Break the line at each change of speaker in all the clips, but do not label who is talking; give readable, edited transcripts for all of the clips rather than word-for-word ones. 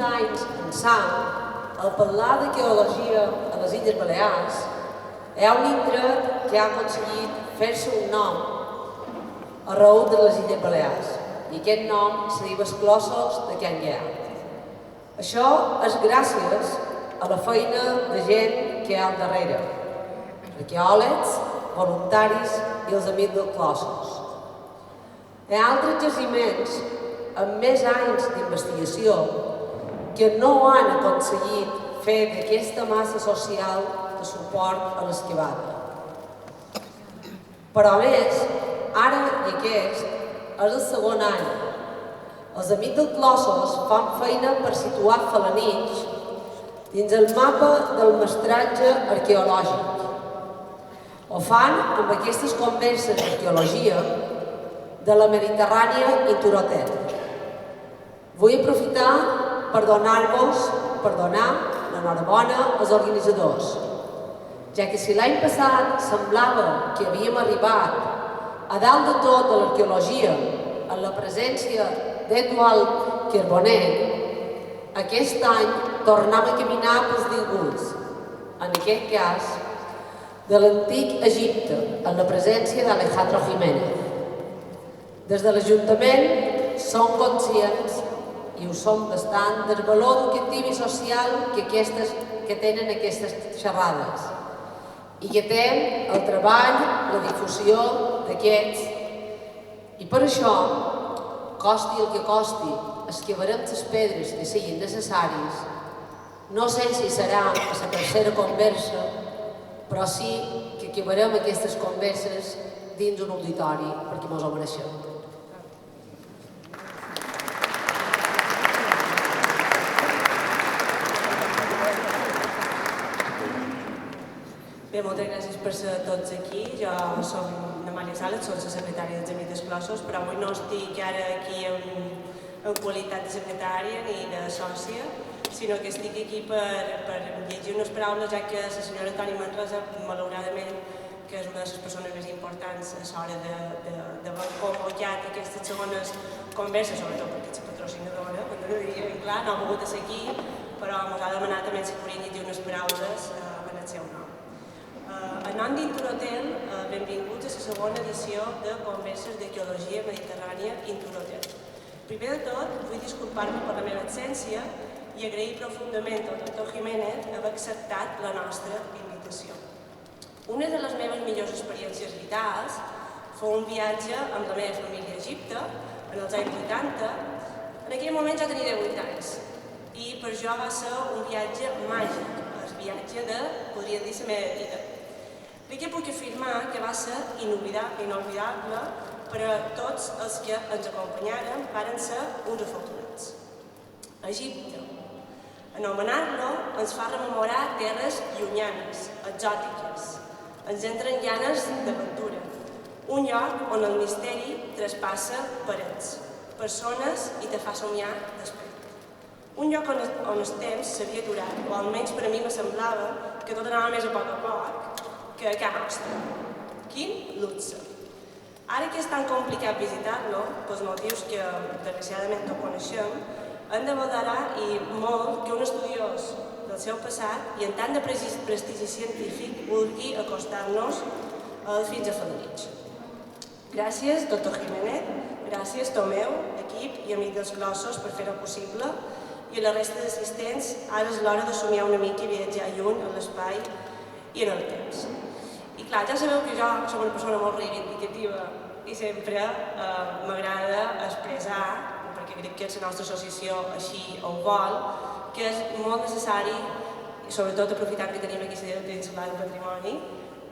anys ençà, al parlar d'arqueologia a les Illes Balears, hi ha un indret que ha aconseguit fer-se un nom a raó de les Illes Balears, i aquest nom se diu els Clossos de Can Guiat. Això és gràcies a la feina de gent que hi ha al darrere, arqueòlegs, voluntaris i els amics dels Clossos. Hi ha altres jaciments amb més anys d'investigació que no han aconseguit fer d'aquesta massa social de suport a l'esquivada. Però a més, ara i aquest és el segon any. Els amics dels Clossos fan feina per situar Felanitx dins el mapa del mestratge arqueològic. Ho fan amb aquestes converses d'arqueologia de la Mediterrània i Turotet. Vull aprofitar per donar l'enhorabona als organitzadors, ja que si l'any passat semblava que havíem arribat a dalt de tot de l'arqueologia en la presència d'Eduard Carbonet, aquest any tornem a caminar pels dilguts, en aquest cas de l'antic Egipte, en la presència d'Alejandro Jiménez. Des de l'Ajuntament som conscients, i ho som bastant, del valor educatiu i social que tenen aquestes xerrades i que té el treball, la difusió d'aquests. I per això, costi el que costi, esquivarem les pedres que siguin necessaris. No sé si serà a la tercera conversa, però sí que acabarem aquestes converses dins un auditori perquè mos ho mereixem.
Bé, moltes gràcies per ser tots aquí. Jo som Amàlia Sales, soc la secretària dels Amics dels Clossos, però avui no estic ara aquí en qualitat de secretària ni de sòcia, sinó que estic aquí per llegir unes paraules, ja que la senyora Toni Manresa, malauradament, que és una de les persones més importants a l'hora d'haver convocat aquestes segones converses, sobretot perquè és la patrocinadora, quan no ho diria ben clar, no ha pogut ser aquí, però ens ha demanat també si podien llegir unes paraules en el seu nom. En nom d'Inturotel, benvinguts a la segona edició de Converses d'Arqueologia Mediterrània Inturotel. Primer de tot, vull disculpar-me per la meva absència i agrair profundament al doctor Jiménez haver acceptat la nostra invitació. Una de les meves millors experiències vitals fou un viatge amb la meva família a Egipte, en els anys 80. En aquell moment jo tenia 18 anys i per jo va ser un viatge màgic, el viatge de, podria dir, la meva vida. I que puc afirmar que va ser inolvidable per a tots els que ens acompanyaren, varen ser uns afortunats. Egipte. Anomenar-lo ens fa rememorar terres llunyanes, exòtiques. Ens entren ganes d'aventura. Un lloc on el misteri traspassa parets, persones i te fa somiar despert. Un lloc on el temps s'havia aturat, o almenys per a mi me semblava que tot anava més a poc que a casa nostra. Quin luxe! Ara que és tan complicat visitar-lo, pels motius que desgraciadament no coneixem, hem de valorar i molt que un estudiós del seu passat i en tant de prestigi científic vulgui acostar-nos fins a Felanitx. Gràcies, doctor Jiménez, gràcies, Tomeu, equip i amic dels Clossos per fer-ho possible, i a la resta d'assistents, ara és l'hora de somiar una mica i viatjar lluny en l'espai i en el temps. I clar, ja sabeu que jo soc una persona molt reivindicativa i sempre m'agrada expressar, perquè crec que la nostra associació així ho vol, que és molt necessari, i sobretot aprofitant que tenim aquí la Direcció del Patrimoni,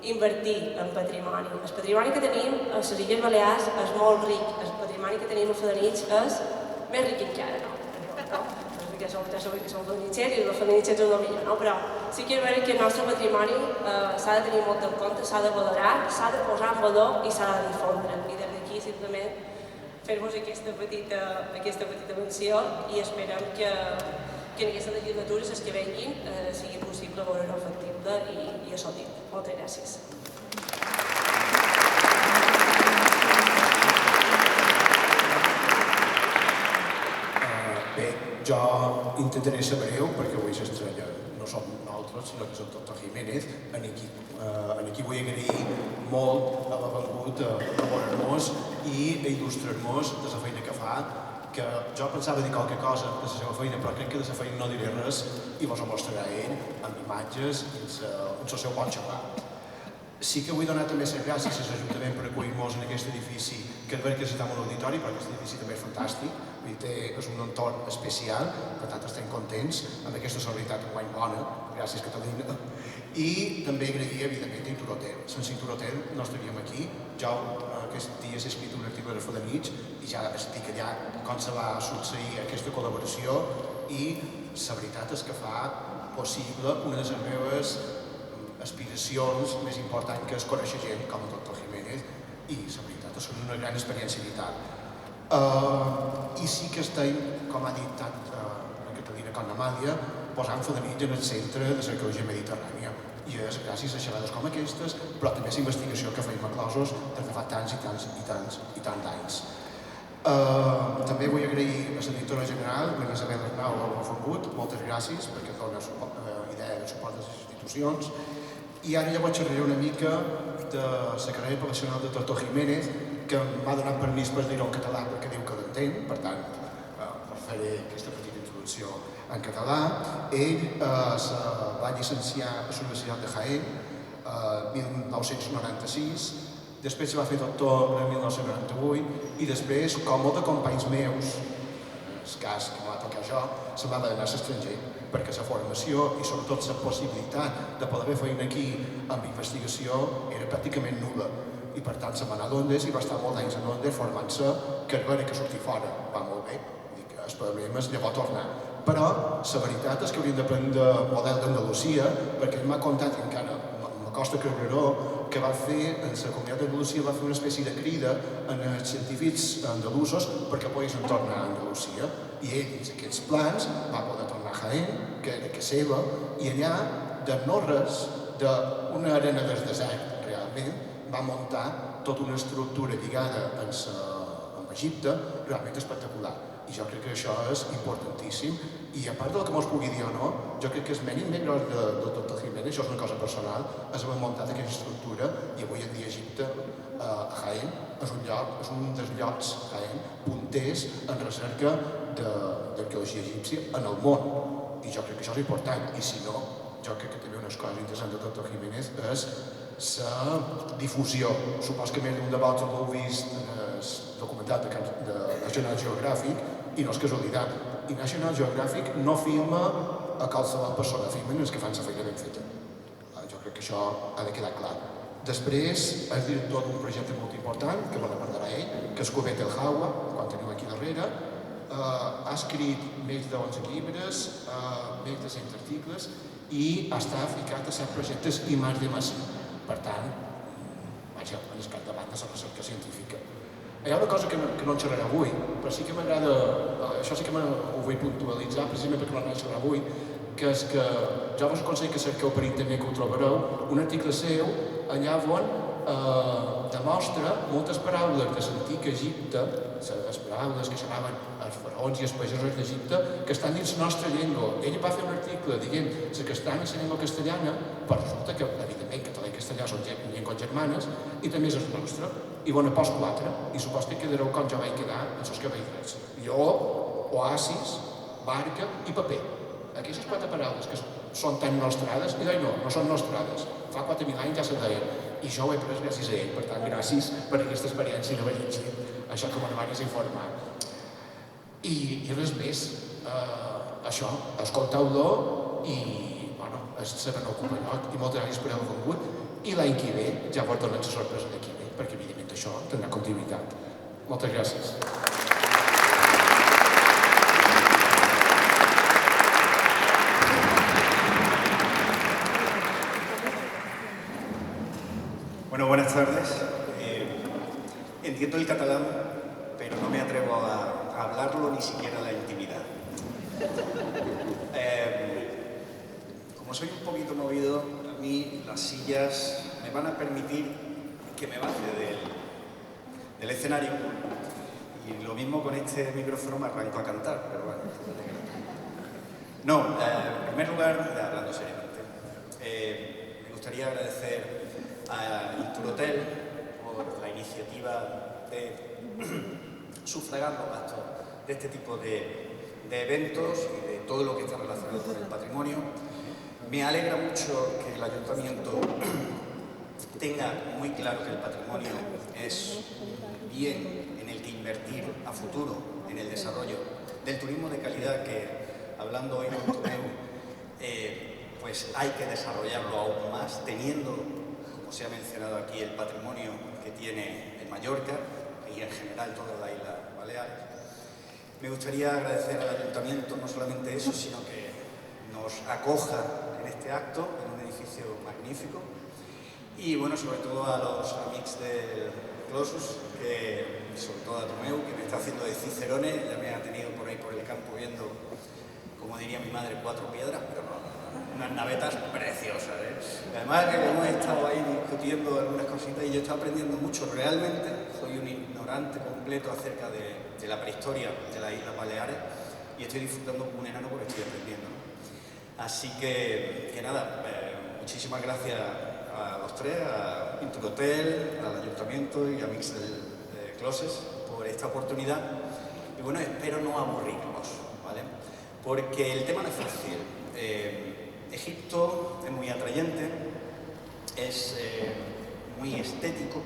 invertir en patrimoni. El patrimoni que tenim a les Illes Balears és molt ric, el patrimoni que tenim a Felanitx és més ric encara, no? Perquè som felanitxers i els felanitxers és el millor, no? Però sí que és veritat que el nostre patrimoni s'ha de tenir molt en compte, s'ha de valorar, s'ha de posar en valor i s'ha de difondre. I des d'aquí simplement fer-vos aquesta petita menció i esperem que en aquesta legislatura, les que venguin, sigui possible veure-ho factible i assolir. Moltes gràcies.
Bé, Jo intentaré ser breu, perquè avui l'estrella no som nosaltres, sinó que és el Doctor Jiménez, en qui vull agrair molt haver vengut a veure-nos i a il·lustrar-nos de la feina que fa, que jo pensava dir qualque cosa de la seva feina, però crec que de la feina no diré res i vos ho mostrarà ell amb imatges i en el seu bon xerrar. Sí que vull donar també les gràcies a l'Ajuntament per acollir-nos en aquest edifici, que és veritat que necessitem un auditori, però aquest edifici també és fantàstic, és un entorn especial, per tant estem contents amb aquesta solidaritat enguany bona, gràcies Catalina, i també agrair evidentment a Inturotel. Sense Inturotel no estaríem aquí. Jo aquests dies he escrit un article de Felanitx i ja estic allà com se va succeir aquesta col·laboració i la veritat és que fa possible una de les meves aspiracions més importants, que és conèixer gent com el Doctor Jiménez, i la veritat és una gran experiència vital. I sí que estem, com ha dit tant la Catalina com l'Amàlia, posant Felanitx en el centre de l'arqueologia mediterrània. I és gràcies a xerrades com aquestes, però també a la investigació que feim a Closos des de fa tants i tants anys. També vull agrair a la directora general, la Isabel Arnau, el Fongut, moltes gràcies perquè dona idea de suport de les institucions. I ara ja vaig xerrar una mica de la carrera professional de Doctor Jiménez, que m'ha donat permís per dir-ho en català perquè diu que l'entén, per tant, faré aquesta petita introducció en català. Ell va llicenciar a la Universitat de Jaén el 1996, després va fer doctor en 1998 i després, com molts companys meus, el cas que m'ha tocat jo, se'n va d'anar a l'estranger, perquè la formació i sobretot la possibilitat de poder fer feina aquí amb investigació era pràcticament nul·la. I per tant se'n va anar a Londres i va estar molts anys a Londres formant-se, que és vera que sortir fora va molt bé, el problema és llavors tornar. Però la veritat és que hauríem de prendre model d'Andalusia, perquè ell m'ha contat que encara m'acosta creure-ho, que va fer, en la comunitat d'Andalusia va fer una espècie de crida als científics andalusos perquè poguessin tornar a Andalusia. I ell, dins aquests plans, va poder tornar a Jaén, que era que seva, i allà, de no res, d'una arena del desert, realment, va muntar tota una estructura lligada amb Egipte, realment espectacular. I jo crec que això és importantíssim. I a part del que mos pugui dir o no, jo crec que el mèrit més gros del Doctor Jiménez, això és una cosa personal, és haver muntat aquesta estructura i avui en dia Egipte, a Jaén, és un dels llocs, Jaén, punters en recerca d'arqueologia egípcia en el món. I jo crec que això és important. I si no, jo crec que també una cosa interessant del Doctor Jiménez és la difusió. Supos que més d'un de vosaltres l'heu vist en el documental de National Geographic, i no és casualitat. I National Geographic no filma a qualsevol persona, filmen els que fan la feina ben feta. Jo crec que això ha de quedar clar. Després és director d'un projecte molt important, que me la parlarà ell, que és Cubet el Hawa, quan tenim aquí darrere. Ha escrit més de 11 llibres, més de 100 articles, i està ficat a 7 projectes i més de massa. Per tant, vaja, en el capdavant de la recerca científica. Hi ha una cosa que no en xerraré avui, però sí que m'agrada, això sí que ho vull puntualitzar, precisament perquè no en xerrar avui, que és que jo vos aconsello que cerqueu per internet, que ho trobareu, un article seu allà on demostra moltes paraules de l'antic Egipte, les paraules que xerraven els faraons i els pagesos d'Egipte, que estan dins la nostra llengua. Ell va fer un article dient que estan en la llengua castellana, però resulta que, evidentment, català i castellà són llengües germanes, i també és el nostre. I bon, a post 4, i supos que quedareu com jo vaig quedar en els cabells drets. Lleó, oasis, barca i paper. Aquestes 4 paraules que són tan nostrades, i no són nostrades. Fa 4.000 anys ja se deien. I jo ho he pres gràcies a ell, per tant, gràcies per aquesta experiència de llegir això que me n'avanis informar. I res més, això, escolteu-lo i, bueno, saber no ocupa lloc, i moltes gràcies per haver vengut, i l'any que ve ja vos donen la sorpresa d'aquí ve, perquè evidentment això tindrà continuïtat. Moltes gràcies.
Bueno, buenas tardes. Entiendo el catalán, pero no me atrevo a hablarlo ni siquiera en la intimidad. Como soy un poquito movido, a mí las sillas me van a permitir que me baje del escenario. Y lo mismo con este micrófono me arranco a cantar, pero bueno. No, en primer lugar, hablando seriamente, me gustaría agradecer a Inturhotel por la iniciativa de sufragar los gastos de este tipo de eventos y de todo lo que está relacionado con el patrimonio. Me alegra mucho que el Ayuntamiento tenga muy claro que el patrimonio es un bien en el que invertir a futuro en el desarrollo del turismo de calidad que, hablando hoy con Tomeu, pues hay que desarrollarlo aún más, teniendo, como se ha mencionado aquí, el patrimonio que tiene en Mallorca y en general toda la isla Baleares. Me gustaría agradecer al Ayuntamiento no solamente eso, sino que nos acoja en este acto, en un edificio magnífico. Y bueno, sobre todo a los amics del Closus, que, sobre todo a Tomeu, que me está haciendo de cicerone, ya me ha tenido por ahí por el campo viendo, como diría mi madre, 4 piedras, pero no, unas navetas preciosas, ¿eh? Además que hemos estado ahí discutiendo algunas cositas y yo estoy aprendiendo mucho. Realmente soy un ignorante completo acerca de la prehistoria de las Islas Baleares y estoy disfrutando como un enano porque estoy aprendiendo, ¿no? Así que nada, muchísimas gracias a los tres, a Inturhotel, al Ayuntamiento y a Mix del Closes por esta oportunidad. Y bueno, espero no aburrirlos, ¿vale? Porque el tema no es fácil. Egipto es muy atrayente, es muy estético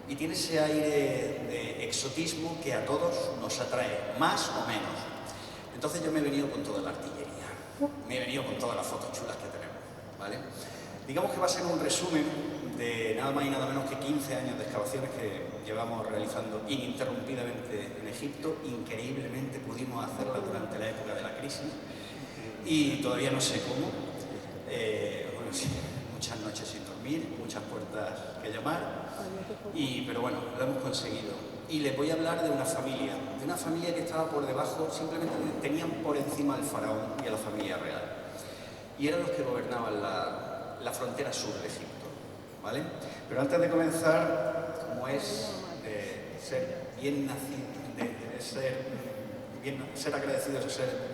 y tiene ese aire de exotismo que a todos nos atrae, más o menos. Entonces yo me he venido con toda la artillería, me he venido con todas las fotos chulas que tenemos, ¿vale? Digamos que va a ser un resumen de nada más y nada menos que 15 años de excavaciones que llevamos realizando ininterrumpidamente en Egipto. Increíblemente pudimos hacerla durante la época de la crisis y todavía no sé cómo. Bueno, sí, muchas noches sin dormir, muchas puertas que llamar, pero bueno, lo hemos conseguido. Y les voy a hablar de una familia que estaba por debajo, simplemente tenían por encima al faraón y a la familia real. Y eran los que gobernaban la frontera sur de Egipto, ¿vale? Pero antes de comenzar, como es ser bien nacido, ser agradecido es ser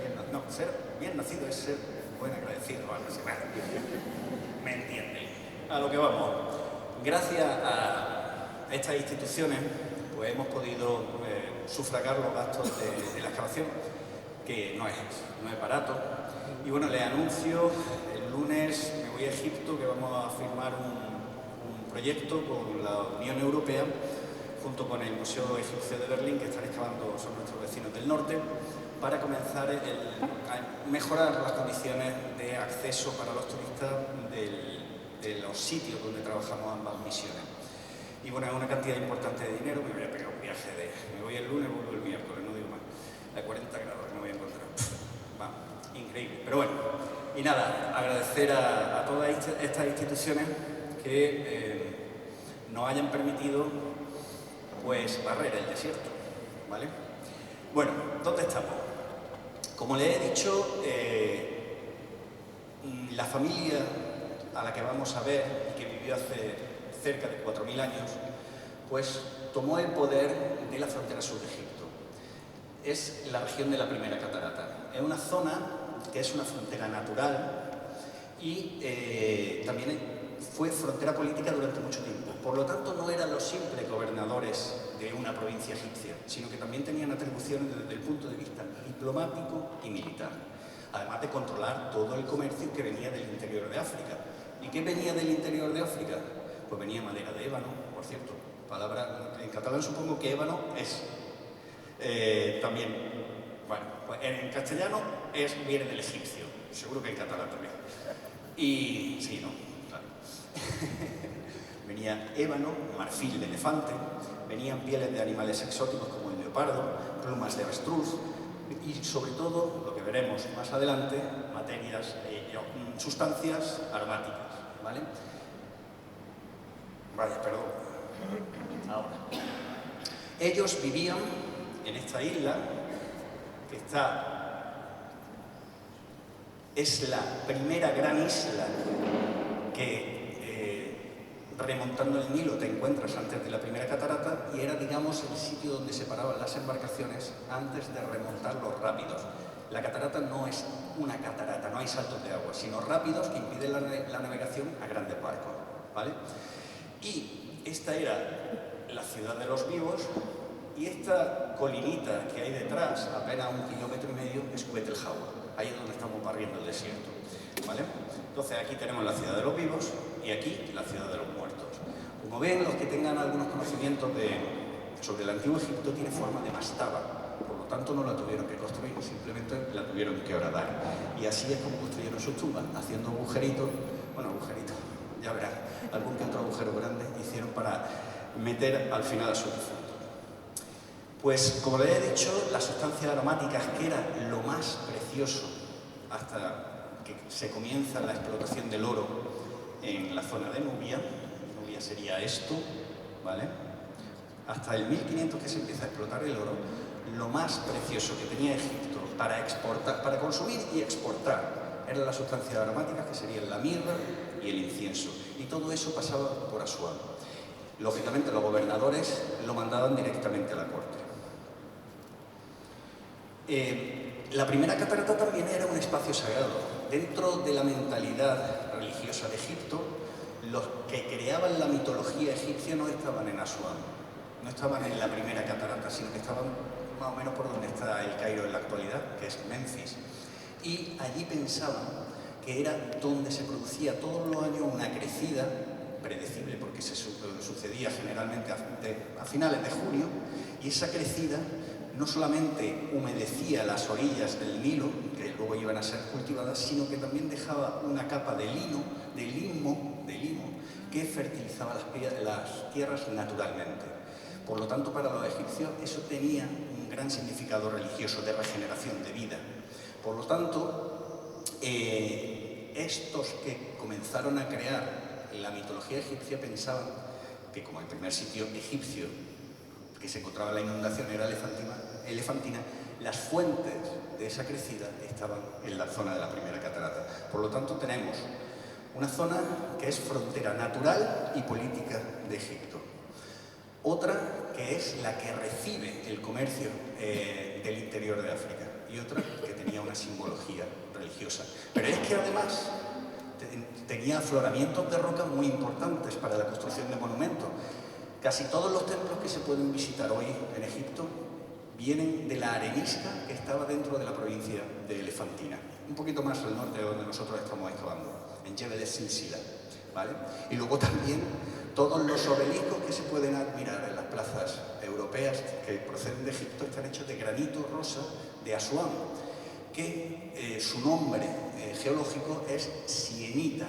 bien nacido es ser buen agradecido, ¿vale? ¿Me entienden? A lo que vamos. Gracias a estas instituciones, pues hemos podido sufragar los gastos de la excavación, que no es barato. Y bueno, les anuncio, el lunes me voy a Egipto, que vamos a firmar un proyecto con la Unión Europea, junto con el Museo Egipcio de Berlín, que están excavando, son nuestros vecinos del norte, para comenzar a mejorar las condiciones de acceso para los turistas de los sitios donde trabajamos ambas misiones. Y bueno, es una cantidad importante de dinero. Me voy a pegar un viaje me voy el lunes, vuelvo el miércoles, no digo más, a 40 grados que me voy a encontrar. Va, increíble. Pero bueno, y nada, agradecer a todas estas instituciones que nos hayan permitido pues barrer el desierto, ¿vale? Bueno, ¿dónde estamos? Como les he dicho, la familia a la que vamos a ver y que vivió hace cerca de 4.000 años, pues tomó el poder de la frontera sur de Egipto. Es la región de la Primera Catarata. Es una zona que es una frontera natural y también fue frontera política durante mucho tiempo. Por lo tanto, no eran los simples gobernadores de una provincia egipcia, sino que también tenían atribuciones desde el punto de vista diplomático y militar, además de controlar todo el comercio que venía del interior de África. ¿Y qué venía del interior de África? Pues venía madera de ébano, por cierto, palabra en catalán supongo que ébano es también, bueno, pues en castellano viene del egipcio, seguro que en catalán también. Y sí, ¿no? Claro. Venía ébano, marfil de elefante, venían pieles de animales exóticos como el leopardo, plumas de avestruz y sobre todo, lo que veremos más adelante, sustancias aromáticas, ¿vale? Vaya, perdón. Ahora. Ellos vivían en esta isla, que es la primera gran isla que remontando el Nilo te encuentras antes de la Primera Catarata y era, digamos, el sitio donde se paraban las embarcaciones antes de remontar los rápidos. La catarata no es una catarata, no hay saltos de agua, sino rápidos que impiden la navegación a grandes barcos, ¿vale? Y esta era la ciudad de los vivos, y esta colinita que hay detrás, apenas 1,5 kilómetros, es Kubet el Jawa. Ahí es donde estamos barriendo el desierto, ¿vale? Entonces aquí tenemos la ciudad de los vivos y aquí la ciudad de los muertos. Como ven, los que tengan algunos conocimientos sobre el antiguo Egipto, tiene forma de mastaba, por lo tanto no la tuvieron que construir, simplemente la tuvieron que horadar. Y así es como construyeron sus tumbas, haciendo agujeritos, bueno, agujeritos, ya verán, algún que otro agujero grande hicieron para meter al final a sus difuntos. Pues, como les he dicho, las sustancias aromáticas, que era lo más precioso hasta que se comienza la explotación del oro en la zona de Nubia, Nubia sería esto, ¿vale? Hasta el 1500 que se empieza a explotar el oro, lo más precioso que tenía Egipto para exportar, para consumir y exportar, eran las sustancias aromáticas, que serían la mirra y el incienso. Y todo eso pasaba por Asuán. Lógicamente, los gobernadores lo mandaban directamente a la corte. La primera catarata también era un espacio sagrado. Dentro de la mentalidad religiosa de Egipto, los que creaban la mitología egipcia no estaban en Asuán, no estaban en la primera catarata, sino que estaban más o menos por donde está el Cairo en la actualidad, que es Memphis. Y allí pensaban que era donde se producía todos los años una crecida predecible, porque se sucedía generalmente a finales de junio, y esa crecida no solamente humedecía las orillas del Nilo, que luego iban a ser cultivadas, sino que también dejaba una capa de lino, de limo, que fertilizaba las tierras naturalmente. Por lo tanto, para los egipcios eso tenía un gran significado religioso de regeneración de vida. Por lo tanto, estos que comenzaron a crear la mitología egipcia pensaban que, como el primer sitio egipcio que se encontraba en la inundación era Elefantina, las fuentes de esa crecida estaban en la zona de la primera catarata. Por lo tanto, tenemos una zona que es frontera natural y política de Egipto. Otra que es la que recibe el comercio del interior de África, y otra que tenía una simbología religiosa. Pero es que además tenía afloramientos de roca muy importantes para la construcción de monumentos. Casi todos los templos que se pueden visitar hoy en Egipto vienen de la arenisca que estaba dentro de la provincia de Elefantina, un poquito más al norte de donde nosotros estamos excavando, en Jebel el-Silsila, ¿vale? Y luego también todos los obeliscos que se pueden admirar en las plazas europeas que proceden de Egipto están hechos de granito rosa de Asuán, que su nombre geológico es sienita,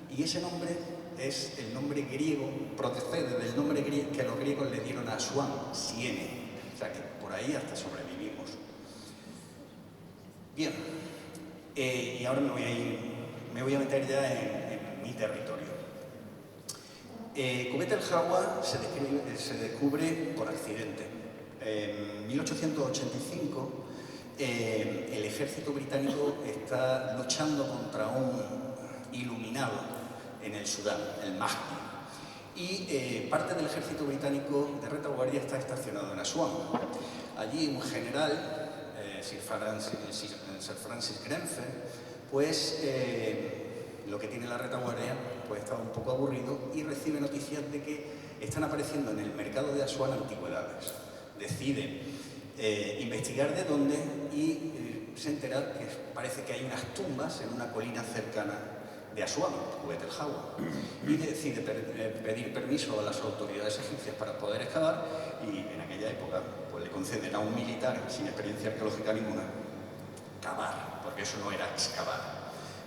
y ese nombre es el nombre griego, procede del nombre griego que los griegos le dieron a Asuán, Siene. O sea que por ahí hasta sobrevivimos. Bien, y ahora me voy a meter ya en mi territorio. Kubet el Jawa se descubre por accidente. En 1885 el ejército británico está luchando contra un iluminado en el Sudán, el Mahdi, y parte del ejército británico de retaguardia está estacionado en Asuán. Allí un general, Sir Francis Grenfell, pues lo que tiene la retaguardia, pues estaba un poco aburrido y recibe noticias de que están apareciendo en el mercado de Asuán antigüedades. Decide investigar de dónde y se entera que parece que hay unas tumbas en una colina cercana de Asuán, Kubet el Jawa, y decide pedir permiso a las autoridades egipcias para poder excavar, y en aquella época pues, le conceden a un militar sin experiencia arqueológica ninguna cavar, porque eso no era excavar.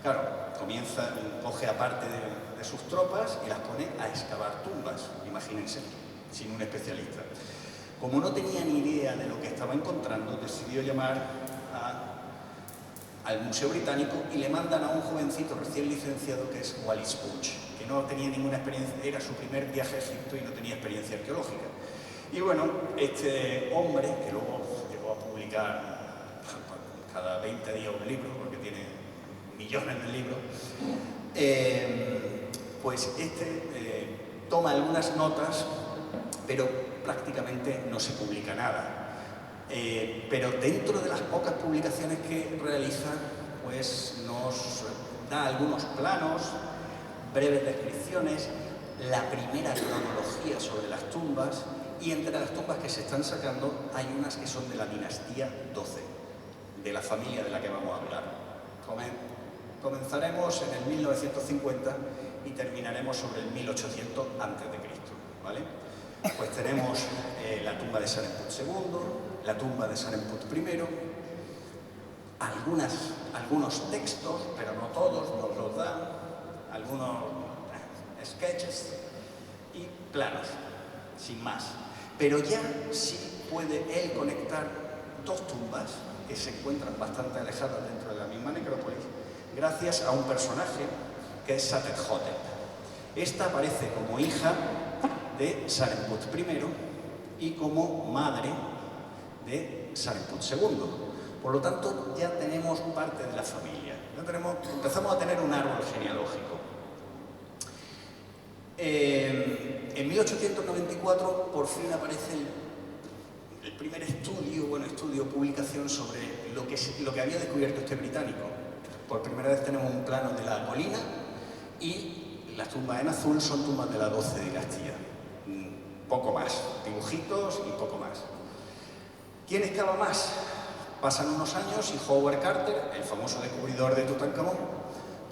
Claro, coge aparte de sus tropas y las pone a excavar tumbas, imagínense, sin un especialista. Como no tenía ni idea de lo que estaba encontrando, decidió llamar al Museo Británico y le mandan a un jovencito recién licenciado que es Wallis Budge, que no tenía ninguna experiencia, era su primer viaje a Egipto y no tenía experiencia arqueológica. Y bueno, este hombre, que luego llegó a publicar cada 20 días un libro, porque tiene millones de libros, pues toma algunas notas, pero prácticamente no se publica nada. Pero dentro de las pocas publicaciones que realiza, pues nos da algunos planos, breves descripciones, la primera cronología sobre las tumbas, y entre las tumbas que se están sacando hay unas que son de la dinastía 12, de la familia de la que vamos a hablar. Comenzaremos en el 1950 y terminaremos sobre el 1800 a.C., ¿vale? Pues tenemos la tumba de Saremput II, la tumba de Saremput I, algunos textos, pero no todos, nos los dan, algunos sketches y planos, sin más. Pero ya sí puede él conectar dos tumbas que se encuentran bastante alejadas dentro de la misma necrópolis, gracias a un personaje que es Satenhotep. Esta aparece como hija de Saremput I y como madre de Saremput II. Por lo tanto, ya tenemos parte de la familia. Empezamos a tener un árbol genealógico. En 1894 por fin aparece el primer publicación sobre lo que había descubierto este británico. Por primera vez tenemos un plano de la colina y las tumbas en azul son tumbas de la 12 dinastía. Poco más, dibujitos y poco más. ¿Quién excava más? Pasan unos años y Howard Carter, el famoso descubridor de Tutankamón,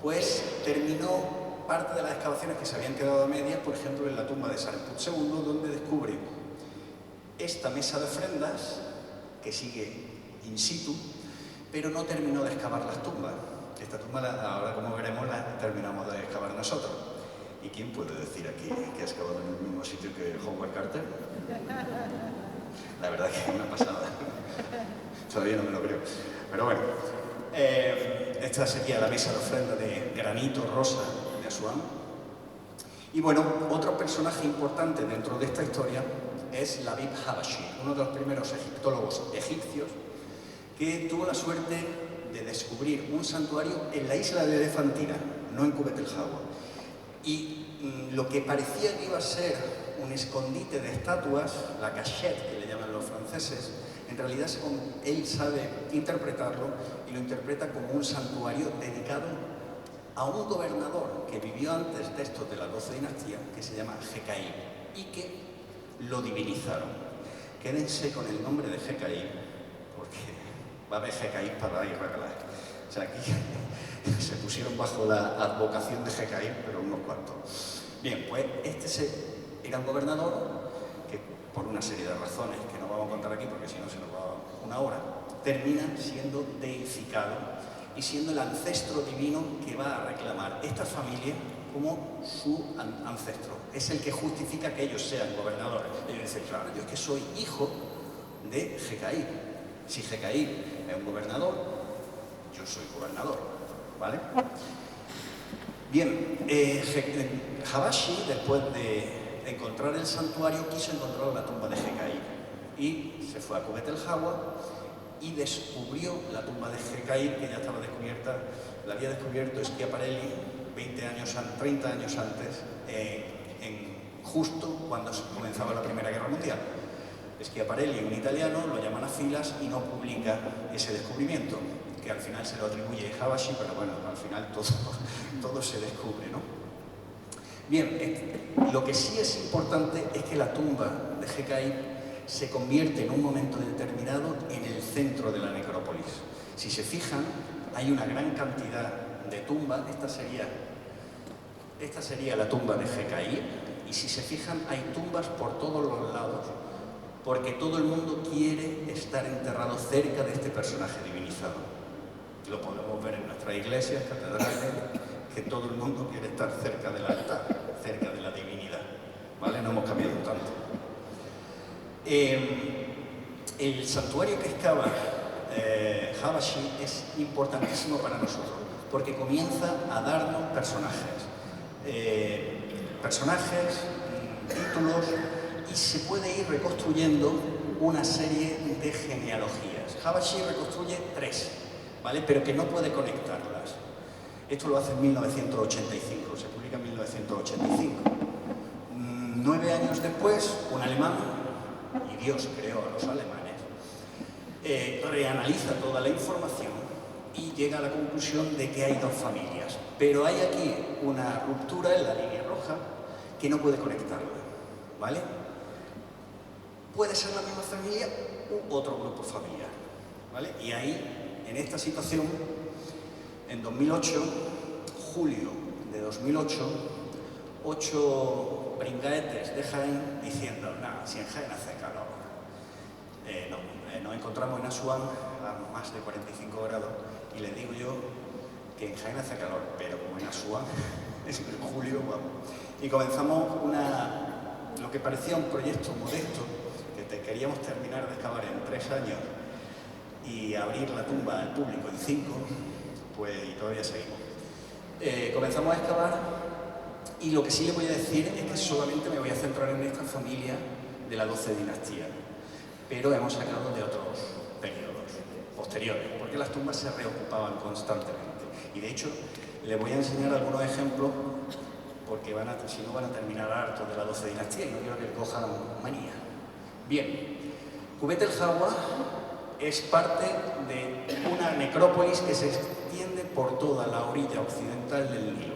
pues terminó parte de las excavaciones que se habían quedado a medias, por ejemplo, en la tumba de Saremput II, donde descubre esta mesa de ofrendas, que sigue in situ, pero no terminó de excavar las tumbas. Esta tumba, ahora como veremos, la terminamos de excavar nosotros. ¿Y quién puede decir aquí que ha excavado en el mismo sitio que Howard Carter? La verdad es que es una pasada. Todavía no me lo creo. Pero bueno, esta sería la mesa de ofrenda de granito rosa de Asuán. Y bueno, otro personaje importante dentro de esta historia es Labib Habashi, uno de los primeros egiptólogos egipcios que tuvo la suerte de descubrir un santuario en la isla de Elefantina, no en Kubet el Jawa. Y lo que parecía que iba a ser un escondite de estatuas, la cachette que le llaman los franceses, en realidad él sabe interpretarlo y lo interpreta como un santuario dedicado a un gobernador que vivió antes de estos de la 12 dinastía, que se llama Jecaí, y que lo divinizaron. Quédense con el nombre de Jecaí, porque va a haber Jecaí para dar y regalar. O sea, aquí se pusieron bajo la advocación de Jecaí, pero unos cuantos. Bien, pues era un gobernador que, por una serie de razones que no vamos a contar aquí, porque si no se nos va una hora, termina siendo deificado y siendo el ancestro divino que va a reclamar esta familia como su ancestro. Es el que justifica que ellos sean gobernadores. Ellos dicen, claro, yo es que soy hijo de Jecaí. Si Jecaí es un gobernador, yo soy gobernador, ¿vale? Bien, Habashi, después de encontrar el santuario, quiso encontrar la tumba de Jecaí y se fue a Kubet el Jawa y descubrió la tumba de Jecaí, que ya estaba descubierta, la había descubierto Schiaparelli 30 años antes, justo cuando comenzaba la Primera Guerra Mundial. Schiaparelli, un italiano, lo llaman a filas y no publica ese descubrimiento, que al final se lo atribuye a Habashi, pero bueno, al final todo se descubre, ¿no? Bien, lo que sí es importante es que la tumba de Jecaí se convierte en un momento determinado en el centro de la necrópolis. Si se fijan, hay una gran cantidad de tumbas. Esta sería la tumba de Jecaí, y si se fijan, hay tumbas por todos los lados, porque todo el mundo quiere estar enterrado cerca de este personaje divinizado. Lo podemos ver en nuestras iglesias, catedrales, que todo el mundo quiere estar cerca del altar, cerca de la divinidad, ¿vale? No hemos cambiado tanto. El santuario que excava Habashi es importantísimo para nosotros, porque comienza a darnos personajes, títulos, y se puede ir reconstruyendo una serie de genealogías. Habashi reconstruye 3, ¿vale? Pero que no puede conectarlas. Esto lo hace en 1985, se publica en 1985. 9 años después, un alemán, y Dios creó a los alemanes, reanaliza toda la información y llega a la conclusión de que hay dos familias. Pero hay aquí una ruptura en la línea roja que no puede conectarla, ¿vale? Puede ser la misma familia u otro grupo familiar, ¿vale? Y ahí, en esta situación, en 2008, julio de 2008, 8 bringaetes de Jaén diciendo, nada, si en Jaén hace calor. Nos encontramos en Asuán a más de 45 grados y les digo yo que en Jaén hace calor, pero como en Asuán es en julio, vamos. Y comenzamos lo que parecía un proyecto modesto, que queríamos terminar de excavar en 3 años y abrir la tumba al público en 5, pues y todavía seguimos. Comenzamos a excavar y lo que sí le voy a decir es que solamente me voy a centrar en esta familia de la 12 dinastía, pero hemos sacado de otros periodos posteriores, porque las tumbas se reocupaban constantemente. Y de hecho, les voy a enseñar algunos ejemplos, porque si no van a terminar hartos de la 12 dinastía y no quiero que cojan manía. Bien, Cubet el Jagua es parte de una necrópolis que se extiende por toda la orilla occidental del Nilo.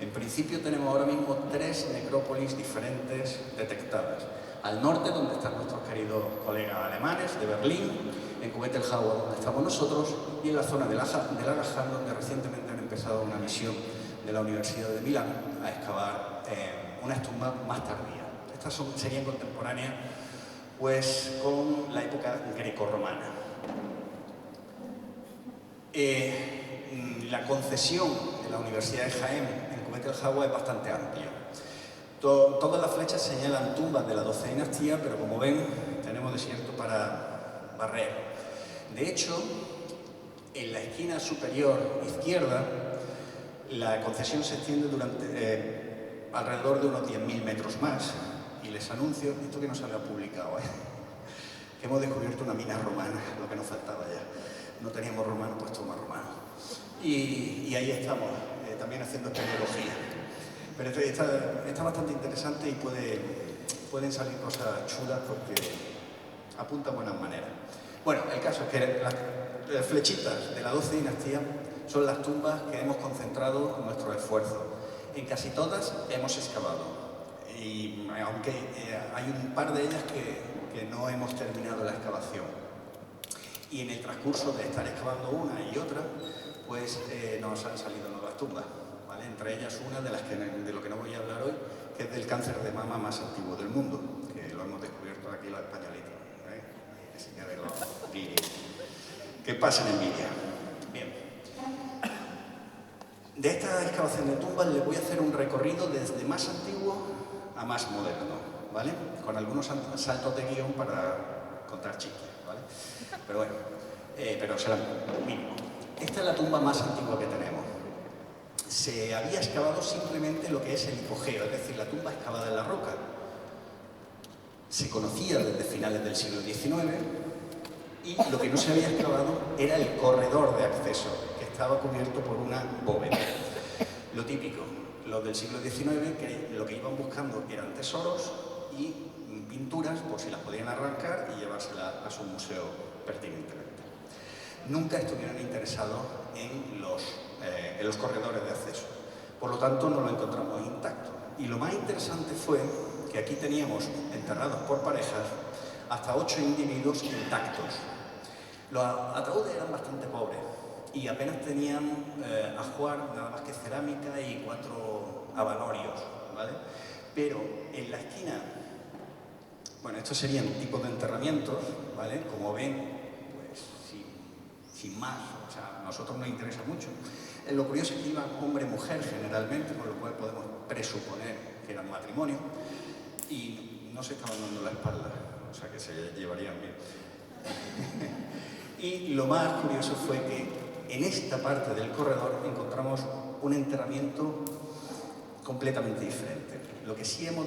En principio tenemos ahora mismo 3 necrópolis diferentes detectadas. Al norte, donde están nuestros queridos colegas alemanes de Berlín, en Cubet el Jagua, donde estamos nosotros, y en la zona de Lagajan, donde recientemente han empezado una misión de la Universidad de Milán a excavar unas tumbas más tardías. Estas serían contemporáneas pues, con la época grecorromana. La concesión de la Universidad de Jaén en Cubet el Jagua es bastante amplia. Todas las flechas señalan tumbas de la 12 dinastía, pero como ven, tenemos desierto para barrer. De hecho, en la esquina superior izquierda, la concesión se extiende alrededor de unos 10.000 metros más. Y les anuncio, esto que no se había publicado, que hemos descubierto una mina romana, lo que nos faltaba ya. No teníamos romano, pues toma romano. Y ahí estamos, también haciendo espeleología. Pero está bastante interesante y pueden salir cosas chulas porque apunta a buenas maneras. Bueno, el caso es que las flechitas de la 12 dinastía son las tumbas que hemos concentrado nuestro esfuerzo. En casi todas hemos excavado, y aunque hay un par de ellas que no hemos terminado la excavación. Y en el transcurso de estar excavando una y otra, pues nos han salido nuevas tumbas, ¿vale? Entre ellas una de lo que no voy a hablar hoy, que es del cáncer de mama más antiguo del mundo, que lo hemos descubierto aquí los españolitos, así que a ver, que pasen envidia. Bien. De esta excavación de tumbas les voy a hacer un recorrido desde más antiguo a más moderno, ¿vale? Con algunos saltos de guión para contar chistes, ¿vale? Pero bueno, pero serán mínimo. Esta es la tumba más antigua que tenemos. Se había excavado simplemente lo que es el hipogeo, es decir, la tumba excavada en la roca. Se conocía desde finales del siglo XIX y lo que no se había excavado era el corredor de acceso, que estaba cubierto por una bóveda. Lo típico, los del siglo XIX, que lo que iban buscando eran tesoros y pinturas por si las podían arrancar y llevárselas a su museo pertinentemente. Nunca estuvieron interesados en los corredores de acceso. Por lo tanto, no lo encontramos intacto. Y lo más interesante fue que aquí teníamos enterrados por parejas hasta 8 individuos intactos. Los ataúdes eran bastante pobres y apenas tenían ajuar, nada más que cerámica y 4 abalorios, ¿vale? Pero en la esquina, bueno, estos serían tipos de enterramientos, ¿vale? Como ven, pues sin más, o sea, a nosotros nos interesa mucho. Lo curioso es que iban hombre-mujer generalmente, con lo cual podemos presuponer que eran matrimonio, y no se estaban dando la espalda, o sea que se llevarían bien. Y lo más curioso fue que en esta parte del corredor encontramos un enterramiento completamente diferente. Lo que sí hemos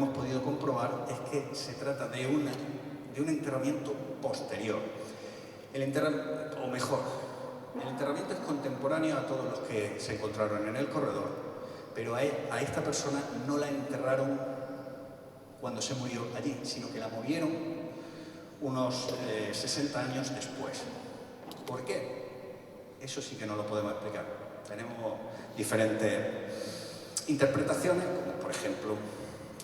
podido comprobar es que se trata de un enterramiento posterior. El enterramiento es contemporáneo a todos los que se encontraron en el corredor, pero a esta persona no la enterraron cuando se murió allí, sino que la movieron unos 60 años después. ¿Por qué? Eso sí que no lo podemos explicar. Tenemos diferentes interpretaciones, como por ejemplo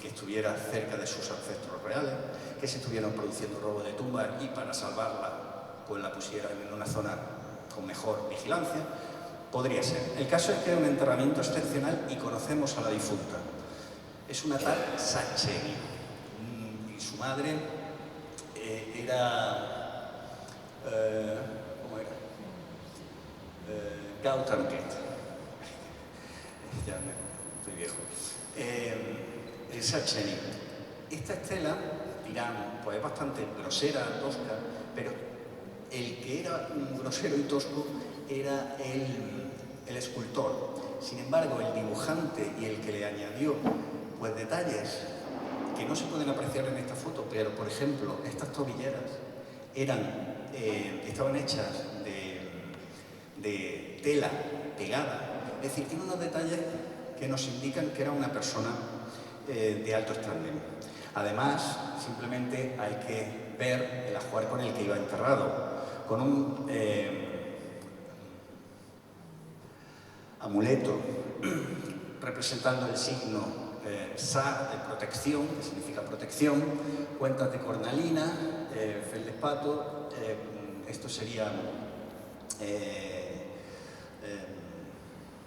que estuviera cerca de sus ancestros reales, que se estuvieran produciendo robos de tumbas y para salvarla pues la pusieran en una zona con mejor vigilancia. Podría ser. El caso es que es un enterramiento excepcional y conocemos a la difunta. Es una tal Sacheni y su madre era... ¿cómo era? Gautamket. Ya estoy viejo. Sacheni. Esta estela, dirán, pues es bastante grosera, tosca, pero el que era grosero y tosco era el escultor. Sin embargo, el dibujante y el que le añadió pues detalles que no se pueden apreciar en esta foto, pero por ejemplo, estas tobilleras estaban hechas de tela pegada, es decir, tiene unos detalles que nos indican que era una persona de alto standing. Además, simplemente hay que ver el ajuar con el que iba enterrado, con un amuleto representando el signo Sa de protección, que significa protección, cuentas de cornalina, feldespato, esto sería,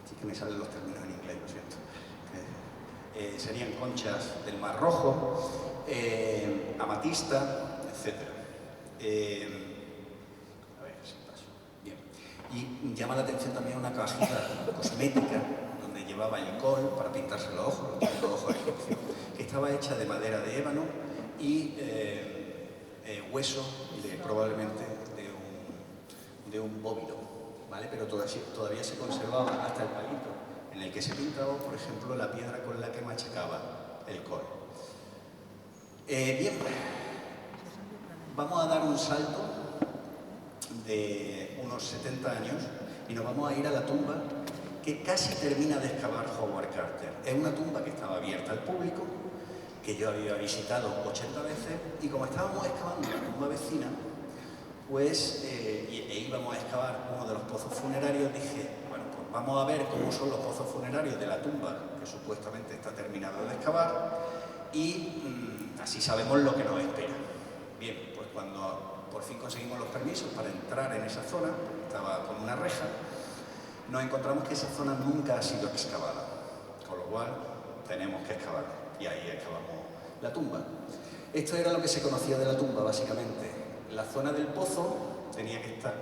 sí que me salen los términos en inglés, lo siento, serían conchas del Mar Rojo, amatista, etc. A ver si paso. Bien. Y llama la atención también una cajita cosmética donde llevaba el col para pintarse los ojos, los ojos egipcios, que estaba hecha de madera de ébano y hueso probablemente de un bóvido, ¿vale? Pero todavía se conservaba hasta el palito en el que se pintaba, por ejemplo, la piedra con la que machacaba el col. Bien, vamos a dar un salto de unos 70 años y nos vamos a ir a la tumba que casi termina de excavar Howard Carter. Es una tumba que estaba abierta al público, que yo había visitado 80 veces, y como estábamos excavando la tumba vecina, pues, íbamos a excavar uno de los pozos funerarios, dije, bueno, pues vamos a ver cómo son los pozos funerarios de la tumba que supuestamente está terminado de excavar y así sabemos lo que nos espera. Bien, pues cuando por fin conseguimos los permisos para entrar en esa zona, estaba con una reja, nos encontramos que esa zona nunca ha sido excavada, con lo cual tenemos que excavar y ahí excavamos la tumba. Esto era lo que se conocía de la tumba, básicamente. La zona del pozo tenía que estar...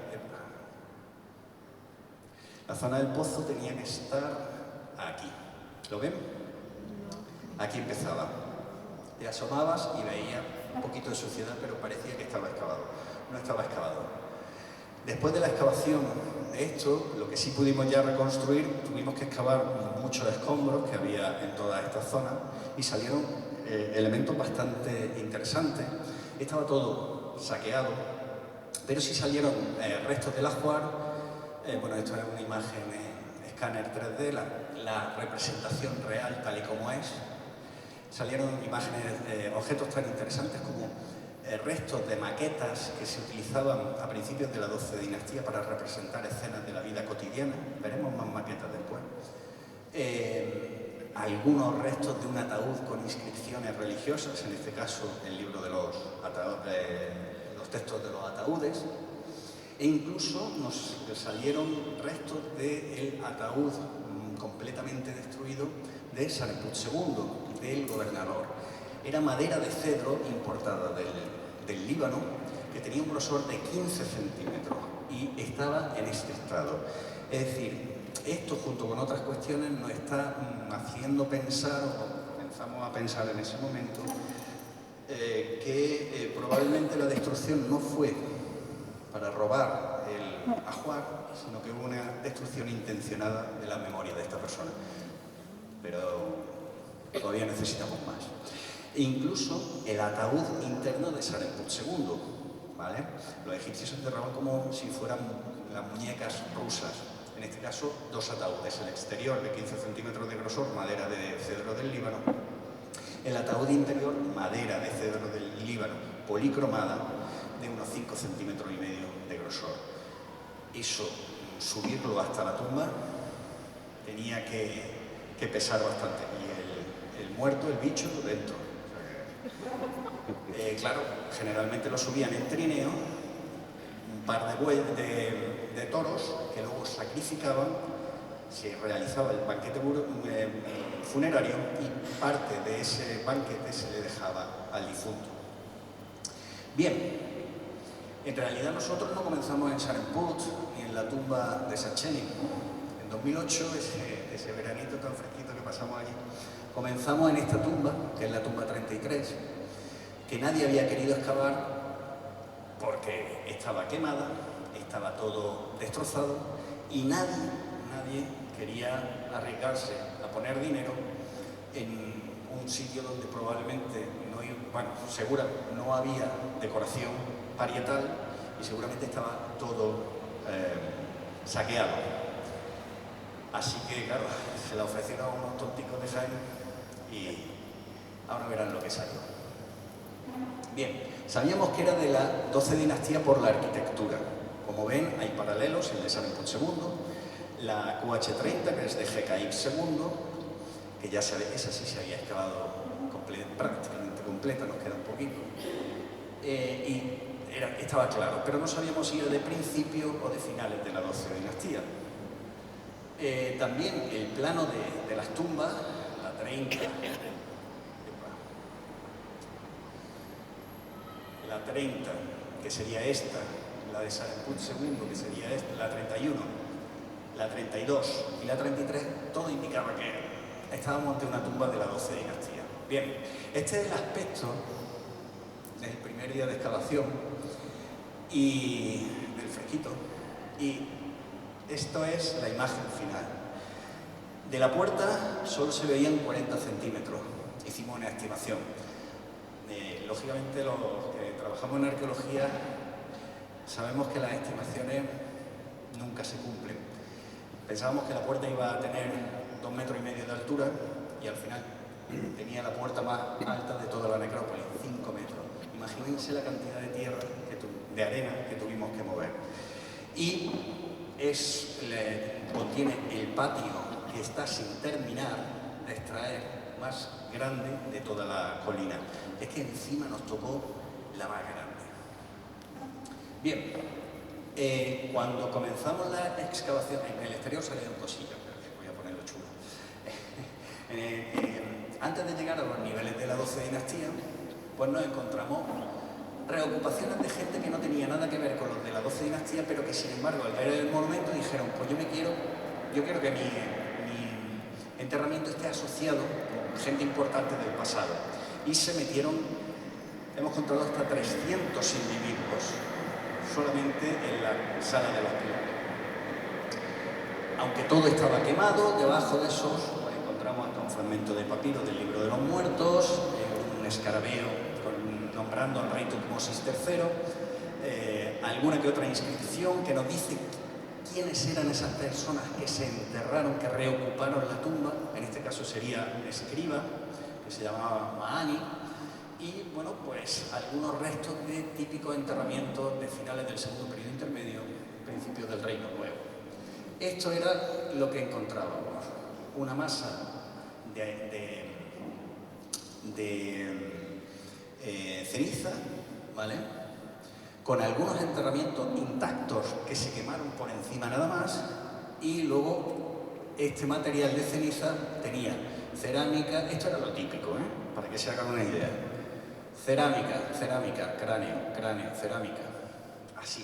La zona del pozo tenía que estar aquí. ¿Lo ven? Aquí empezaba. Te asomabas y veías un poquito de suciedad, pero parecía que estaba excavado. No estaba excavado. Después de la excavación de esto, lo que sí pudimos ya reconstruir, tuvimos que excavar muchos escombros que había en toda esta zona y salieron elementos bastante interesantes. Estaba todo saqueado, pero sí salieron restos del ajuar. Bueno, esto es una imagen en escáner 3D, la representación real tal y como es. Salieron imágenes, objetos tan interesantes como restos de maquetas que se utilizaban a principios de la 12 dinastía para representar escenas de la vida cotidiana. Veremos más maquetas después. Algunos restos de un ataúd con inscripciones religiosas, en este caso el libro de los textos de los ataúdes, e incluso nos salieron restos del ataúd completamente destruido de Sareput II, del gobernador. Era madera de cedro importada del Líbano, que tenía un grosor de 15 centímetros y estaba en este estado. Es decir, esto junto con otras cuestiones nos está haciendo pensar, o comenzamos a pensar en ese momento, que probablemente la destrucción no fue para robar el ajuar, sino que hubo una destrucción intencionada de la memoria de esta persona. Pero todavía necesitamos más. E incluso el ataúd interno de Sareput II, ¿vale? Los egipcios enterraban como si fueran las muñecas rusas. En este caso, dos ataúdes. El exterior de 15 centímetros de grosor, madera de cedro del Líbano. El ataúd interior, madera de cedro del Líbano, policromada, de unos 5 centímetros y medio de grosor. eso, subirlo hasta la tumba, tenía que pesar bastante. Y el muerto, el bicho, dentro. Claro, generalmente lo subían en trineo, un par de toros que luego sacrificaban, se realizaba el banquete funerario y parte de ese banquete se le dejaba al difunto. Bien, en realidad nosotros no comenzamos en Saremput ni en la tumba de Sacheni. En 2008, ese veranito tan fresquito que pasamos allí, comenzamos en esta tumba, que es la tumba 33, que nadie había querido excavar porque estaba quemada, estaba todo destrozado y nadie quería arriesgarse a poner dinero en un sitio donde probablemente no había decoración parietal y seguramente estaba todo saqueado. Así que, claro, se la ofrecieron a unos tonticos de Jaén y ahora verán lo que salió. Bien, sabíamos que era de la 12 dinastía por la arquitectura. Como ven, hay paralelos, el de Saremput II, la QH30, que es de Gekaib II, que ya sabe, esa sí se había excavado prácticamente completa, nos queda un poquito. Estaba claro, pero no sabíamos si era de principio o de finales de la 12 dinastía. También el plano de las tumbas, la 30, la 30, que sería esta, la de Saremput II, que sería esta, la 31, la 32 y la 33, todo indicaba que estábamos ante una tumba de la 12 dinastía. Bien, este es el aspecto del primer día de excavación y del fresquito, y esto es la imagen final. De la puerta solo se veían 40 centímetros, hicimos una estimación. Lógicamente los que trabajamos en arqueología sabemos que las estimaciones nunca se cumplen. Pensábamos que la puerta iba a tener 2,5 metros de altura y al final tenía la puerta más alta de toda la necrópolis, 5 metros. Imagínense la cantidad de tierra, de arena que tuvimos que mover. Y contiene el patio que está sin terminar de extraer, más grande de toda la colina. Es que encima nos tocó la más grande. Bien, cuando comenzamos la excavación, en el exterior salieron cosillas, pero voy a ponerlo chulo. Antes de llegar a los niveles de la 12 dinastía, pues nos encontramos reocupaciones de gente que no tenía nada que ver con los de la 12 dinastía, pero que sin embargo al ver el monumento dijeron, pues yo quiero que mi enterramiento esté asociado con gente importante del pasado. Y se metieron, hemos contado hasta 300 individuos solamente en la sala de los pilares. Aunque todo estaba quemado, debajo de esos pues, encontramos hasta un fragmento de papiro del Libro de los Muertos, un escarabeo nombrando al rey Tutmosis III, alguna que otra inscripción que nos dice quiénes eran esas personas que se enterraron, que reocuparon la tumba. En este caso sería un escriba que se llamaba Maani, y bueno, pues algunos restos de típicos enterramientos de finales del segundo periodo intermedio, principios del Reino Nuevo. Esto era lo que encontrábamos, una masa de ceniza, ¿vale?, con algunos enterramientos intactos que se quemaron por encima nada más, y luego este material de ceniza tenía cerámica, esto era lo típico, para que se hagan una idea, cerámica, cráneo, cerámica, así,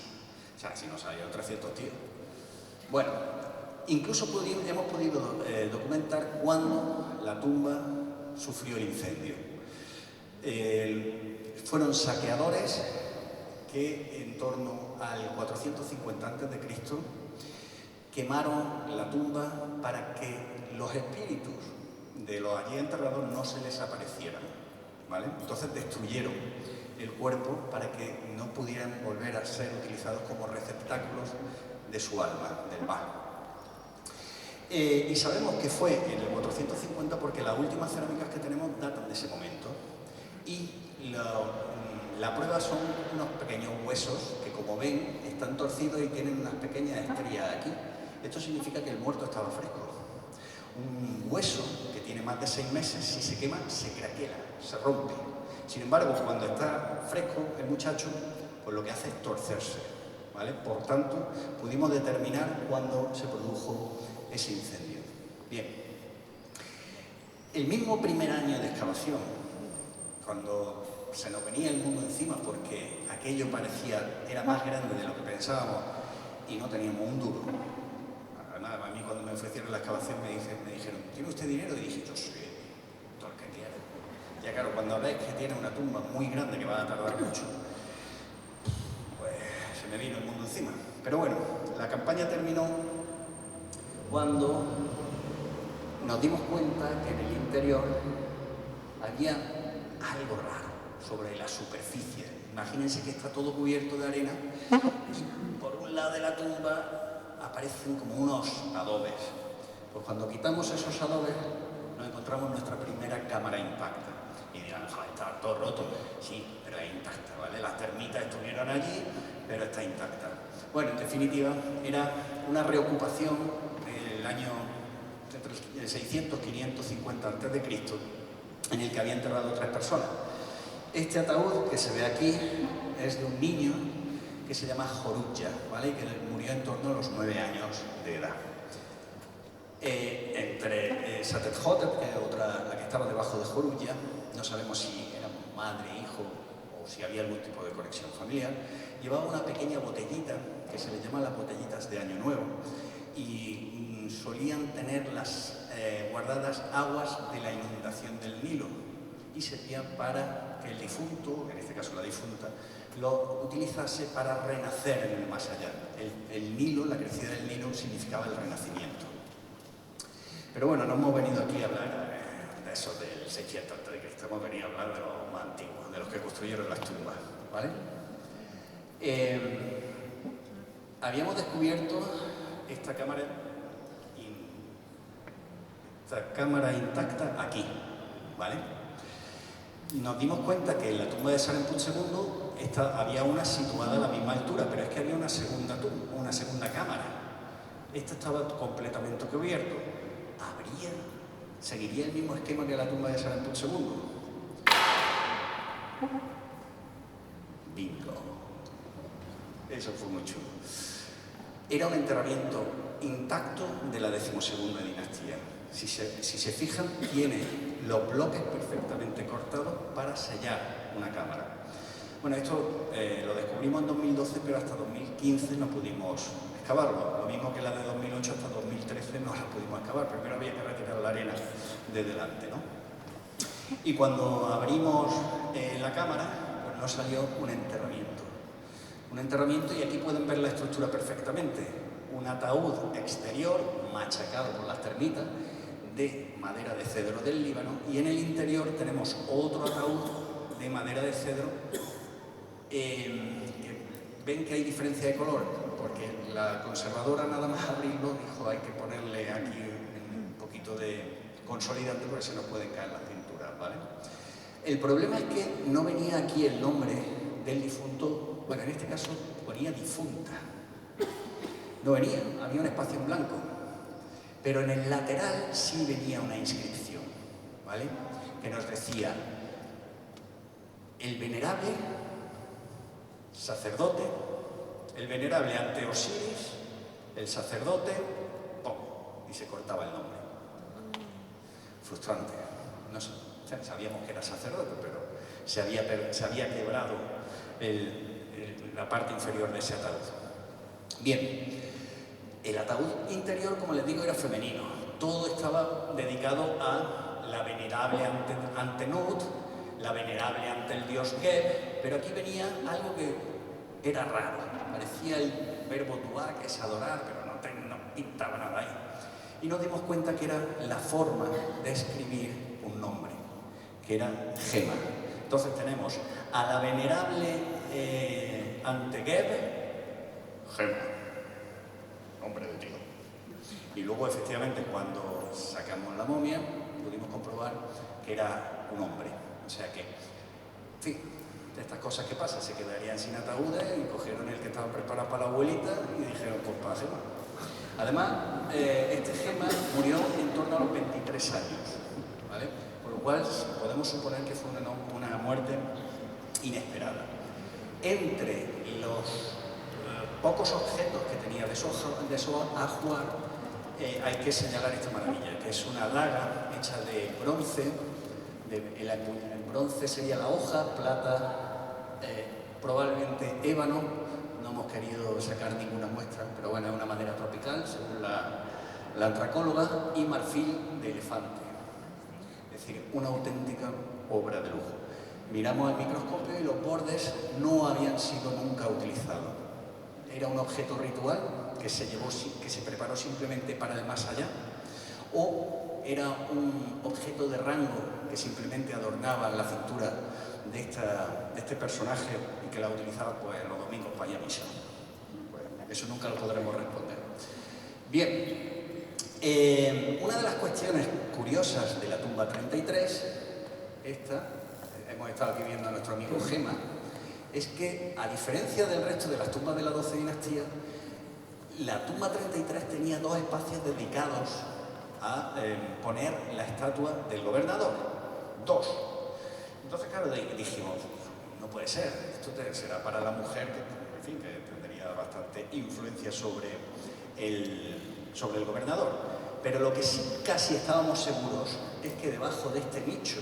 o sea, si no sabía 300 tíos. Bueno, incluso hemos podido documentar cuándo la tumba sufrió el incendio. Fueron saqueadores que en torno al 450 a.C. quemaron la tumba para que los espíritus de los allí enterrados no se les aparecieran, ¿vale? Entonces destruyeron el cuerpo para que no pudieran volver a ser utilizados como receptáculos de su alma, del Ba. Y sabemos que fue en el 450 porque las últimas cerámicas que tenemos datan de ese momento. Y la prueba son unos pequeños huesos que, como ven, están torcidos y tienen unas pequeñas estrías aquí. Esto significa que el muerto estaba fresco. Un hueso que tiene más de 6 meses, si se quema, se craquela, se rompe. Sin embargo, cuando está fresco el muchacho, pues lo que hace es torcerse, ¿vale? Por tanto, pudimos determinar cuándo se produjo ese incendio. Bien. El mismo primer año de excavación, cuando se nos venía el mundo encima porque aquello era más grande de lo que pensábamos y no teníamos un duro. Además, a mí cuando me ofrecieron la excavación me dijeron, ¿tiene usted dinero? Y dije, yo sí, todo el que quiera. Ya claro, cuando ves que tiene una tumba muy grande que va a tardar mucho, pues se me vino el mundo encima. Pero bueno, la campaña terminó cuando nos dimos cuenta que en el interior había algo raro sobre la superficie. Imagínense que está todo cubierto de arena y por un lado de la tumba aparecen como unos adobes. Pues cuando quitamos esos adobes nos encontramos nuestra primera cámara intacta. Y dirán, joder, está todo roto. Sí, pero es intacta, ¿vale? Las termitas estuvieron allí, pero está intacta. Bueno, en definitiva, era una reocupación del año entre 600 y 550 a.C., en el que había enterrado 3 personas. Este ataúd que se ve aquí es de un niño que se llama Joruja, ¿vale? Que murió en torno a los 9 años de edad. Entre Satetjotep, que es la que estaba debajo de Joruja, no sabemos si era madre, hijo o si había algún tipo de conexión familiar, llevaba una pequeña botellita que se le llama las botellitas de Año Nuevo y solían tenerlas guardadas aguas de la inundación del Nilo y servían para que el difunto, en este caso la difunta, lo utilizase para renacer en el más allá. El Nilo, la crecida del Nilo, significaba el renacimiento. Pero bueno, no hemos venido aquí a hablar de eso del 600 a.C., hemos venido a hablar de los más antiguos, de los que construyeron las tumbas, ¿vale? Habíamos descubierto esta cámara intacta aquí, ¿vale? Nos dimos cuenta que en la tumba de Saremput II había una situada a la misma altura, pero es que había una segunda cámara. Esta estaba completamente cubierto. ¿Seguiría el mismo esquema que la tumba de Saremput II? Bingo. Eso fue muy chulo. Era un enterramiento intacto de la 12ª dinastía. Si se fijan, tiene los bloques perfectamente cortados para sellar una cámara. Bueno, esto lo descubrimos en 2012, pero hasta 2015 no pudimos excavarlo. Lo mismo que la de 2008 hasta 2013 no la pudimos excavar. Primero había que retirar la arena de delante, ¿no? Y cuando abrimos la cámara, pues nos salió un enterramiento. Un enterramiento, y aquí pueden ver la estructura perfectamente. Un ataúd exterior machacado por las termitas de madera de cedro del Líbano, y en el interior tenemos otro ataúd de madera de cedro. Ven que hay diferencia de color, porque la conservadora nada más abrirlo dijo hay que ponerle aquí un poquito de consolidante porque se nos pueden caer las pinturas, ¿vale? El problema es que no venía aquí el nombre del difunto, bueno, en este caso ponía difunta. No venía, había un espacio en blanco. Pero en el lateral sí venía una inscripción, ¿vale? Que nos decía, el venerable sacerdote, el venerable ante Osiris, el sacerdote, ¡pum! Y se cortaba el nombre. Frustrante. No sé, sabíamos que era sacerdote, pero se había quebrado la parte inferior de ese ataúd. Bien. El ataúd interior, como les digo, era femenino. Todo estaba dedicado a la venerable ante Nut, la venerable ante el dios Geb, pero aquí venía algo que era raro. Parecía el verbo duá, que es adorar, pero no pintaba nada ahí. Y nos dimos cuenta que era la forma de escribir un nombre, que era Gema. Entonces tenemos a la venerable ante Geb, Gema. Nombre de tío. Y luego, efectivamente, cuando sacamos la momia, pudimos comprobar que era un hombre. O sea que, en fin, de estas cosas que pasan, se quedarían sin ataúdes y cogieron el que estaba preparado para la abuelita y dijeron, pues para Gema. Además, este Gema murió en torno a los 23 años, ¿vale? Por lo cual podemos suponer que fue una muerte inesperada. Entre los pocos objetos que tenía de su ajuar, hay que señalar esta maravilla, que es una daga hecha de bronce. El bronce sería la hoja, plata, probablemente ébano. No hemos querido sacar ninguna muestra, pero bueno, es una madera tropical, según la antropóloga, y marfil de elefante. Es decir, una auténtica obra de lujo. Miramos el microscopio y los bordes no habían sido nunca utilizados. Era un objeto ritual que se preparó simplemente para el más allá, o era un objeto de rango que simplemente adornaba la cintura de este personaje y que la utilizaba pues, los domingos para ir a misa. Pues, eso nunca lo podremos responder. Bien, una de las cuestiones curiosas de la tumba 33, hemos estado aquí viendo a nuestro amigo Gema, es que, a diferencia del resto de las tumbas de la 12 dinastía, la tumba 33 tenía dos espacios dedicados a poner la estatua del gobernador. Dos. Entonces, claro, dijimos, no puede ser, esto será para la mujer que, en fin, que tendría bastante influencia sobre el gobernador. Pero lo que sí casi estábamos seguros es que debajo de este nicho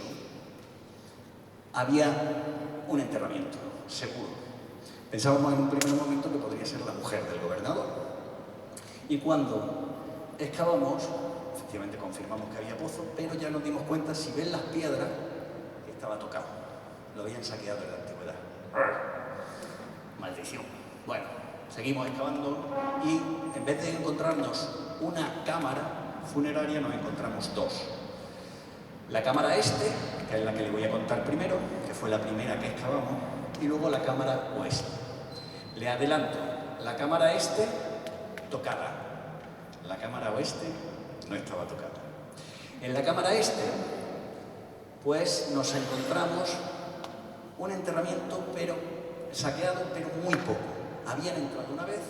había un enterramiento, seguro. Pensábamos en un primer momento que podría ser la mujer del gobernador. Y cuando excavamos, efectivamente confirmamos que había pozo, pero ya nos dimos cuenta, si ven las piedras, estaba tocado. Lo habían saqueado en la antigüedad. Maldición. Bueno, seguimos excavando y en vez de encontrarnos una cámara funeraria, nos encontramos dos. La cámara este, que es la que le voy a contar primero, que fue la primera que excavamos, y luego la cámara oeste. Le adelanto, la cámara este, tocada. La cámara oeste no estaba tocada. En la cámara este, pues nos encontramos un enterramiento, pero saqueado, pero muy poco. Habían entrado una vez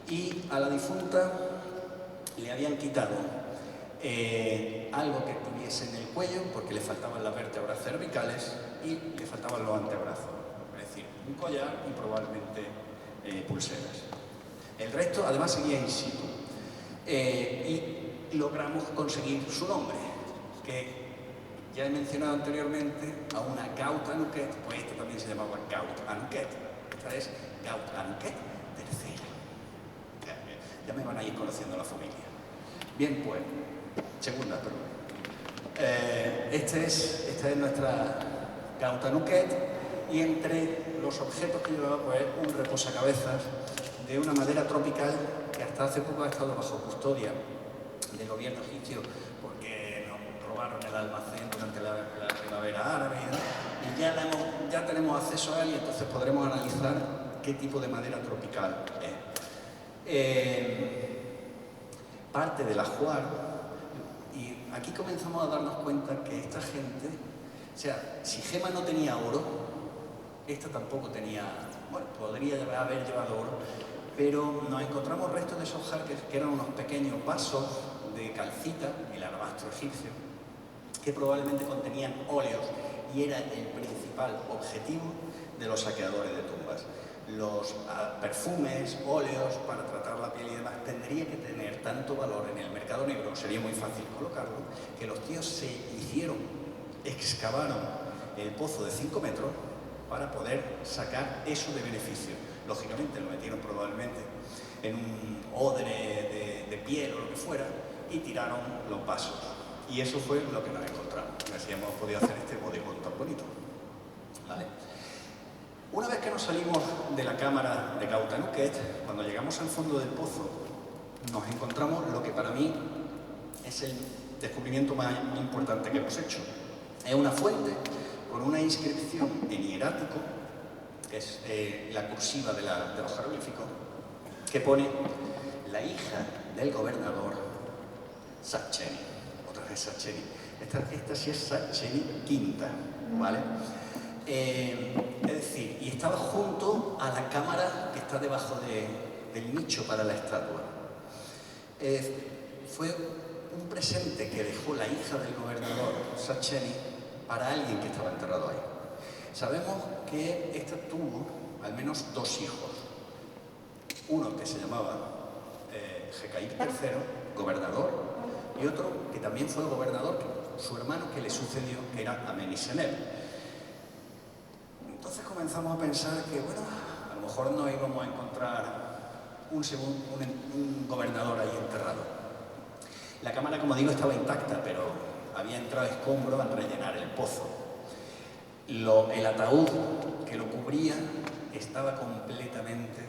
y a la difunta le habían quitado algo que tuviese en el cuello, porque le faltaban las vértebras cervicales y le faltaban los antebrazos, es decir, un collar y probablemente pulseras. El resto, además, seguía in situ. Y logramos conseguir su nombre, que ya he mencionado anteriormente a una Gaut Anuket, pues esta también se llamaba Gaut Anuket. Esta es Gaut Anuket III. Ya me van a ir conociendo la familia. Bien, pues, segunda, perdón. Esta es nuestra Gaut Anuket, y entre los objetos que llevaba, pues, un reposacabezas de una madera tropical que hasta hace poco ha estado bajo custodia del gobierno egipcio porque nos robaron el almacén durante la primavera árabe, y ya tenemos acceso a él, y entonces podremos analizar qué tipo de madera tropical es. Parte del ajuar, y aquí comenzamos a darnos cuenta que esta gente, o sea, si Gema no tenía oro, esta tampoco tenía, bueno, podría haber llevado oro, pero nos encontramos restos de esos jarques que eran unos pequeños vasos de calcita, el alabastro egipcio, que probablemente contenían óleos, y era el principal objetivo de los saqueadores de tumbas. Los perfumes, óleos para tratar la piel y demás, tendría que tener tanto valor en el mercado negro, sería muy fácil colocarlo, que los tíos excavaron el pozo de 5 metros para poder sacar eso de beneficio. Lógicamente lo metieron probablemente en un odre de piel o lo que fuera y tiraron los vasos. Y eso fue lo que nos encontramos. Así hemos podido hacer este bodegón tan bonito. ¿Vale? Una vez que nos salimos de la cámara de Gaut Anuket, cuando llegamos al fondo del pozo, nos encontramos lo que para mí es el descubrimiento más importante que hemos hecho. Es una fuente con una inscripción en hierático, que es la cursiva de los jeroglíficos, que pone la hija del gobernador Sacheni. Otra vez Sacheni. Esta sí es Sacheni quinta, ¿vale? Es decir, y estaba junto a la cámara que está debajo del nicho para la estatua. Fue un presente que dejó la hija del gobernador, Sacheni, para alguien que estaba enterrado ahí. Sabemos que esta tuvo al menos 2 hijos. Uno que se llamaba Jecaip III, gobernador, y otro que también fue gobernador, su hermano que le sucedió, que era Amenesenep. Entonces comenzamos a pensar que, bueno, a lo mejor no íbamos a encontrar un gobernador ahí enterrado. La cámara, como digo, estaba intacta, pero había entrado escombros al rellenar el pozo. El ataúd que lo cubría estaba completamente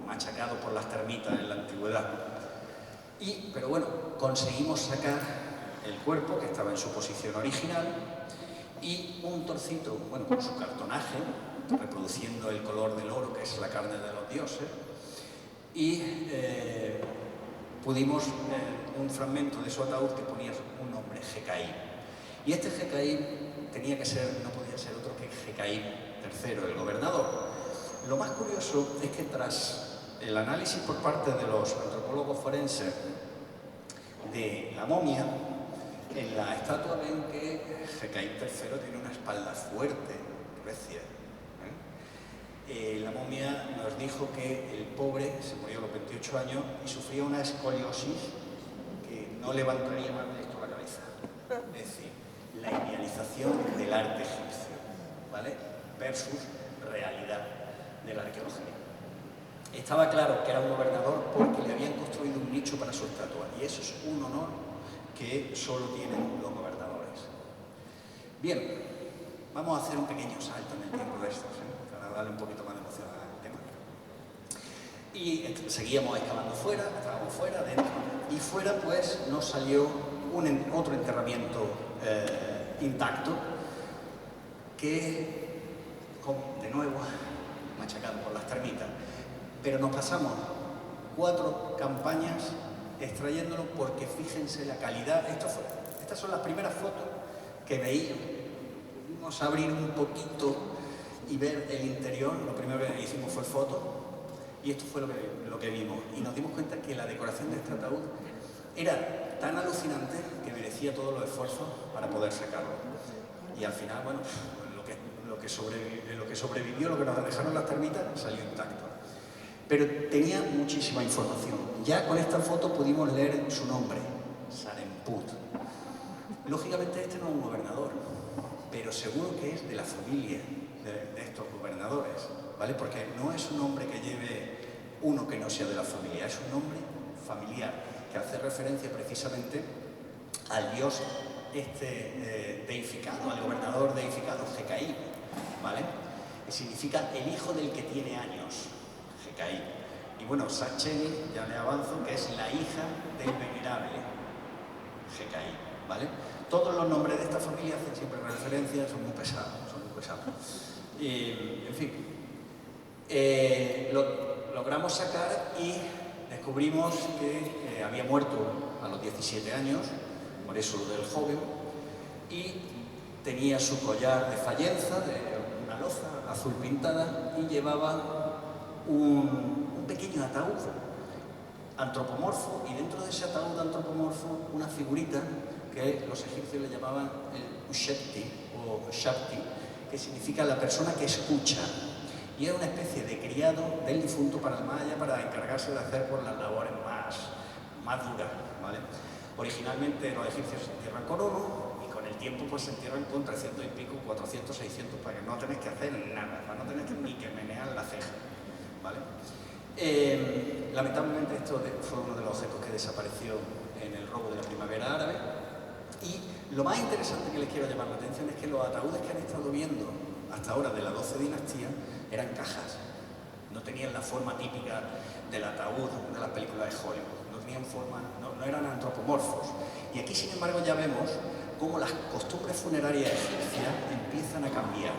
machacado por las termitas en la antigüedad. Pero bueno, conseguimos sacar el cuerpo, que estaba en su posición original, y un trocito, bueno, con su cartonaje, reproduciendo el color del oro, que es la carne de los dioses, y pudimos un fragmento de su ataúd que ponía un nombre, Jecaip. Y este Jecaip no podía ser otro que Jecaip III, el gobernador. Lo más curioso es que tras el análisis por parte de los antropólogos forenses de la momia, en la estatua ven que Jecaip III tiene una espalda fuerte, recia. La momia nos dijo que el pobre se murió a los 28 años y sufría una escoliosis que no levantaría más de esto la cabeza. Es decir, la idealización del arte egipcio, ¿vale? Versus realidad de la arqueología. Estaba claro que era un gobernador porque le habían construido un nicho para su estatua, y eso es un honor que solo tienen los gobernadores. Bien, vamos a hacer un pequeño salto en el tiempo de estos, para darle un poquito más de emoción al tema. Y seguíamos excavando fuera, estábamos fuera, dentro, y fuera pues nos salió otro enterramiento intacto que, de nuevo, machacado por las termitas. Pero nos pasamos 4 campañas extrayéndolo porque fíjense la calidad. Estas son las primeras fotos que veíamos. Pudimos abrir un poquito y ver el interior. Lo primero que hicimos fue foto y esto fue lo que vimos. Y nos dimos cuenta que la decoración de este ataúd era tan alucinante que merecía todos los esfuerzos para poder sacarlo. Y al final, bueno, lo que sobrevivió, lo que nos dejaron las termitas, salió intacto. Pero tenía muchísima información. Ya con esta foto pudimos leer su nombre, Saremput. Lógicamente este no es un gobernador, pero seguro que es de la familia de estos gobernadores, ¿vale? Porque no es un nombre que lleve uno que no sea de la familia, es un nombre familiar, que hace referencia precisamente al dios deificado, al gobernador deificado, Jecaip, ¿vale? Que significa el hijo del que tiene años. Y bueno, Sacheni, ya le avanzo, que es la hija del venerable Jecaip, ¿vale? Todos los nombres de esta familia hacen siempre referencia, son muy pesados. En fin, lo logramos sacar y descubrimos que había muerto a los 17 años, por eso lo del joven, y tenía su collar de fayenza, de una loza azul pintada, y llevaba un pequeño ataúd antropomorfo, y dentro de ese ataúd antropomorfo una figurita que los egipcios le llamaban el Ushepti o Shapti, que significa la persona que escucha, y era una especie de criado del difunto para el maya, para encargarse de hacer por las labores más duras, ¿vale? Originalmente los egipcios se entierran con uno, y con el tiempo pues se entierran con 300 y pico, 400, 600, para que no tenés que hacer nada, para no tener ni que menear la ceja, ¿vale? Lamentablemente esto fue uno de los objetos que desapareció en el robo de la primavera árabe, y lo más interesante que les quiero llamar la atención es que los ataúdes que han estado viendo hasta ahora de la 12 dinastía eran cajas, no tenían la forma típica del ataúd de las películas de Hollywood, no tenían forma, no eran antropomorfos. Y aquí, sin embargo, ya vemos cómo las costumbres funerarias egipcias empiezan a cambiar,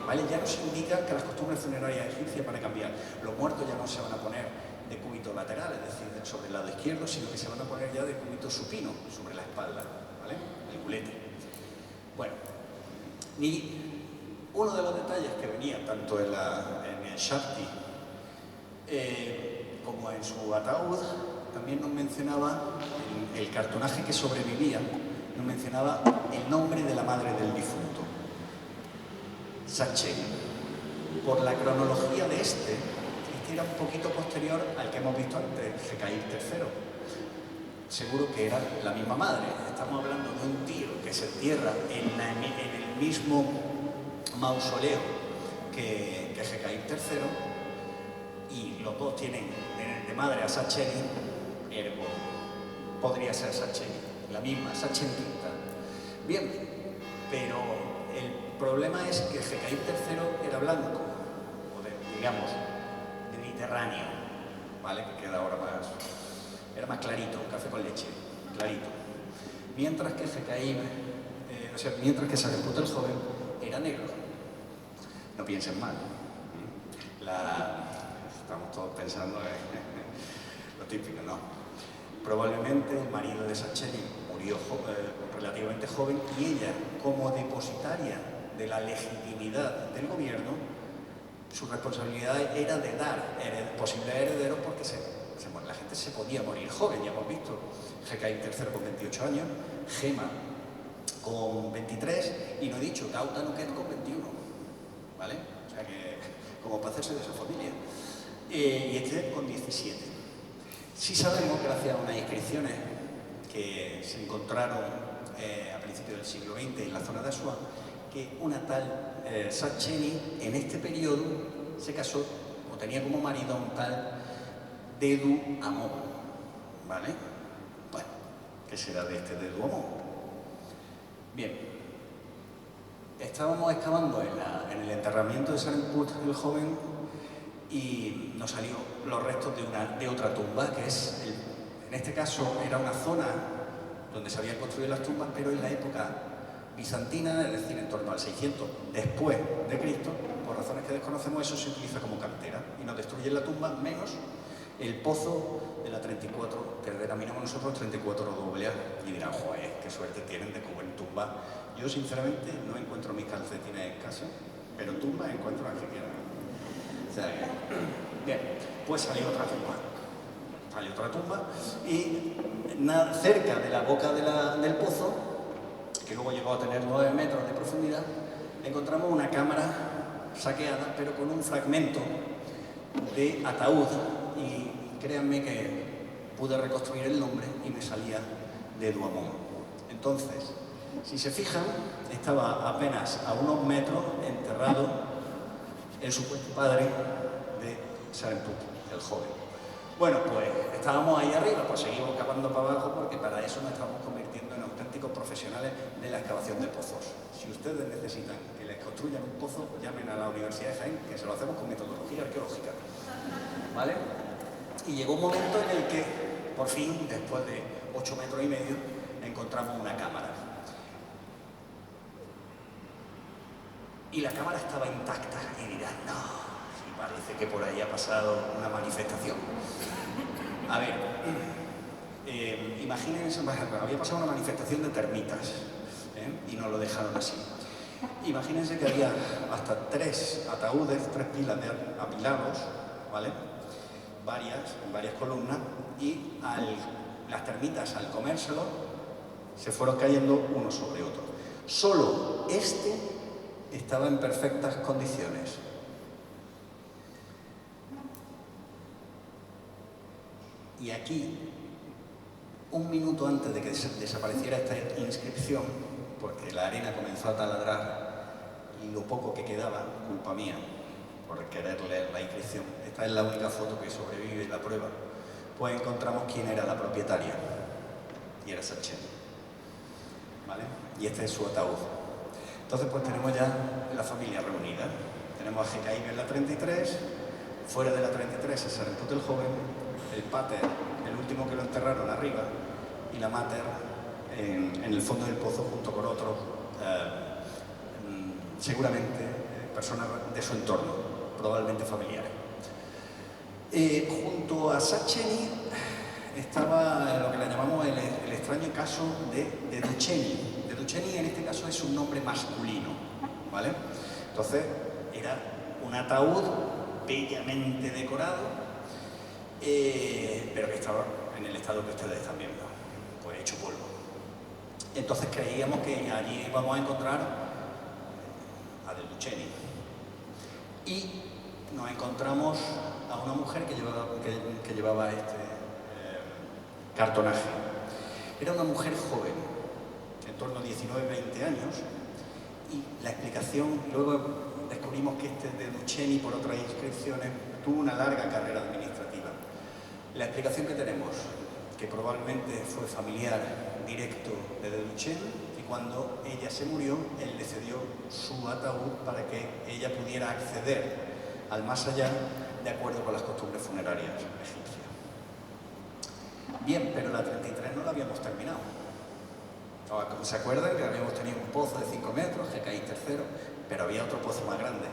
¿vale? Ya nos indican que las costumbres funerarias egipcias van a cambiar. Los muertos ya no se van a poner de cúbito lateral, es decir, sobre el lado izquierdo, sino que se van a poner ya de cúbito supino, sobre la espalda, ¿vale? El culete. Bueno, y Uno de los detalles que venía tanto en el Shakti como en su ataúd, también nos mencionaba, en el cartonaje que sobrevivía, nos mencionaba el nombre de la madre del difunto, Sacheni. Por la cronología de este era un poquito posterior al que hemos visto antes, Jekaír III. Seguro que era la misma madre. Estamos hablando de un tío que se entierra en el mismo mausoleo que Jekaír III, y los dos tienen de madre a Sacheni, ergo podría ser Sacheni, la misma, Sacheni quinta. Bien, pero el problema es que Jekaír III era blanco, o digamos, de Mediterráneo, ¿vale? Que queda ahora más... Era más clarito, café con leche, clarito. Mientras que mientras que Sareput el joven era negro. No piensen mal. Estamos todos pensando en lo típico, ¿no? Probablemente el marido de Sacheni murió relativamente joven, y ella, como depositaria de la legitimidad del gobierno, su responsabilidad era de dar posibles herederos, porque la gente se podía morir joven, ya hemos visto. Jekaír III con 28 años, Gema con 23, y no he dicho Gauta Nuket con 21, ¿vale? O sea que, como para hacerse de esa familia. Y este con 17. Sí sabemos, gracias a unas inscripciones que se encontraron a principios del siglo XX en la zona de Asuán, que una tal Sacheni en este periodo se casó, o tenía como marido a un tal Dedu Amon, ¿vale? Bueno, ¿qué será de este Dedu Amon? Bien, estábamos excavando en el enterramiento de Sareput el joven, y nos salió los restos de otra tumba, que es, en este caso, era una zona donde se habían construido las tumbas, pero en la época bizantina, es decir, en torno al 600 después de Cristo. Por razones que desconocemos, eso se utiliza como cantera y nos destruyen la tumba, menos el pozo de la 34, que denominamos nosotros 34 AA, y dirán, joder, qué suerte tienen de cubrir tumba. Yo, sinceramente, no encuentro mis calcetines en casa, pero tumbas encuentro las que quieran. O sea, bien, pues salió otra tumba, y cerca de la boca del pozo, que luego llegó a tener 9 metros de profundidad, encontramos una cámara saqueada, pero con un fragmento de ataúd, y créanme que pude reconstruir el nombre y me salía Dedu Amon. Entonces, si se fijan, estaba apenas a unos metros enterrado el supuesto padre de Sareput el joven. Bueno, pues estábamos ahí arriba, pues seguimos cavando para abajo, porque para eso nos estamos convirtiendo en auténticos profesionales de la excavación de pozos. Si ustedes necesitan que les construyan un pozo, llamen a la Universidad de Jaén, que se lo hacemos con metodología arqueológica, ¿vale? Y llegó un momento en el que, por fin, después de 8 metros y medio, encontramos una cámara. Y la cámara estaba intacta, y dirán, no, sí, parece que por ahí ha pasado una manifestación. A ver, imagínense, había pasado una manifestación de termitas, y nos lo dejaron así. Imagínense que había hasta 3 ataúdes, 3 pilas apilados, ¿vale? En varias columnas, y las termitas, al comérselo, se fueron cayendo uno sobre otro. Solo este estaba en perfectas condiciones. Y aquí, un minuto antes de que desapareciera esta inscripción, porque la arena comenzó a taladrar, y lo poco que quedaba, culpa mía, por querer leer la inscripción, esta es la única foto que sobrevive en la prueba, pues encontramos quién era la propietaria, y era Sacheni, ¿vale? Y este es su ataúd. Entonces, pues tenemos ya la familia reunida. Tenemos a Jekaír en la 33, fuera de la 33 es Sareput el joven, el pater, el último que lo enterraron arriba, y la mater en el fondo del pozo junto con otros, seguramente personas de su entorno, probablemente familiares. Junto a Sacheni estaba lo que le llamamos el extraño caso de Ducheni. Ducheni en este caso es un nombre masculino, ¿vale? Entonces era un ataúd bellamente decorado, pero que estaba en el estado que ustedes están viendo, pues hecho polvo. Entonces creíamos que allí íbamos a encontrar a De Lucchini. Y nos encontramos a una mujer que llevaba este cartonaje. Era una mujer joven, en torno a 19-20 años, y la explicación, luego descubrimos que este De Lucchini, por otras inscripciones, tuvo una larga carrera administrativa. La explicación que tenemos, que probablemente fue familiar directo de Lucchini, y cuando ella se murió, él le cedió su ataúd para que ella pudiera acceder al más allá de acuerdo con las costumbres funerarias egipcias. Bien, pero la 33 no la habíamos terminado. Como se acuerdan, que habíamos tenido un pozo de 5 metros, GKI tercero, pero había otro pozo más grande.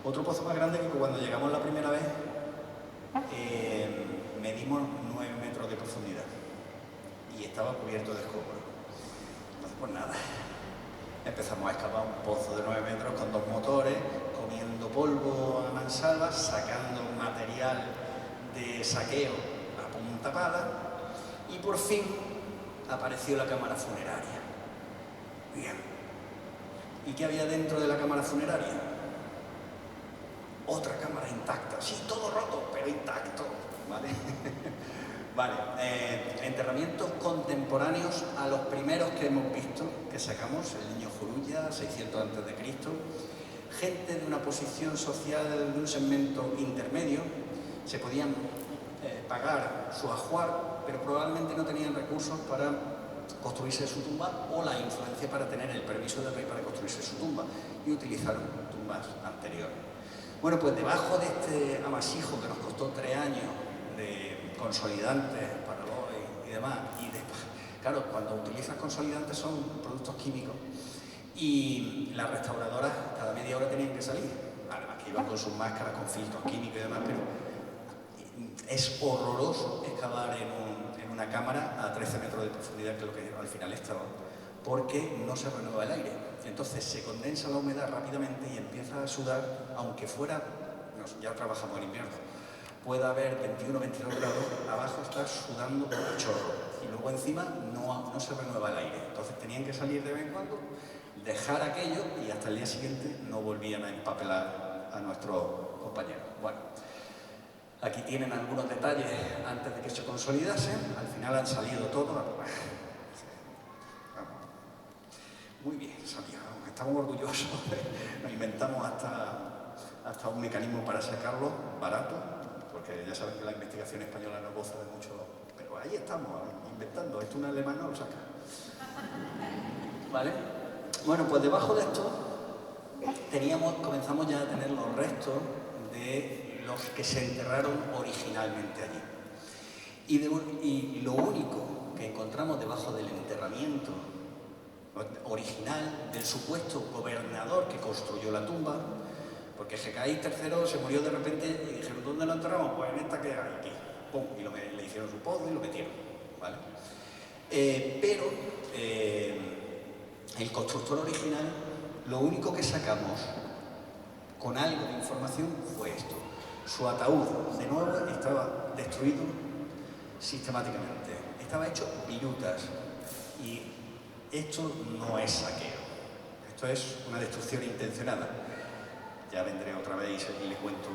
Otro pozo más grande que cuando llegamos la primera vez medimos 9 metros de profundidad y estaba cubierto de escombros. Entonces, pues nada, empezamos a excavar un pozo de 9 metros con 2 motores, comiendo polvo a mansalva, sacando material de saqueo a punta pala, y por fin apareció la cámara funeraria. Bien. ¿Y qué había dentro de la cámara funeraria? Otra cámara intacta. Sí, todo roto, pero intacto. ¿Vale? Vale. Enterramientos contemporáneos a los primeros que hemos visto, que sacamos, el niño Jorulla, 600 a.C., gente de una posición social de un segmento intermedio, se podían pagar su ajuar, pero probablemente no tenían recursos para construirse su tumba o la influencia para tener el permiso del rey para construirse su tumba, y utilizaron tumbas anteriores. Bueno, pues debajo de este amasijo que nos costó 3 años de consolidantes, paraloid y demás, y después, claro, cuando utilizas consolidantes son productos químicos, y las restauradoras cada media hora tenían que salir, además que iban con sus máscaras con filtros químicos y demás, pero es horroroso excavar en una cámara a 13 metros de profundidad, que es lo que al final estaba, porque no se renueva el aire. Entonces se condensa la humedad rápidamente y empieza a sudar, aunque fuera, ya trabajamos en invierno, pueda haber 21 o 22 grados, abajo está sudando por el chorro, y luego encima no se renueva el aire. Entonces tenían que salir de vez en cuando, dejar aquello, y hasta el día siguiente no volvían a empapelar a nuestros compañeros. Bueno, aquí tienen algunos detalles antes de que se consolidasen. Al final han salido todos. Muy bien, salió. Estamos orgullosos. Nos inventamos hasta un mecanismo para sacarlo barato, porque ya saben que la investigación española no goza de mucho. Pero ahí estamos, inventando. Esto un alemán no lo saca. ¿Vale? Bueno, pues debajo de esto comenzamos ya a tener los restos de los que se enterraron originalmente allí. Y lo único que encontramos debajo del enterramiento original del supuesto gobernador que construyó la tumba, porque GKI III se murió de repente y dijeron, ¿dónde lo enterramos? Pues en esta que hay aquí. ¡Pum! Y le hicieron su pozo y lo metieron. ¿Vale? Pero el constructor original, lo único que sacamos con algo de información fue esto. Su ataúd, de nuevo, estaba destruido sistemáticamente. Estaba hecho virutas. Y esto no es saqueo. Esto es una destrucción intencionada. Ya vendré otra vez y les cuento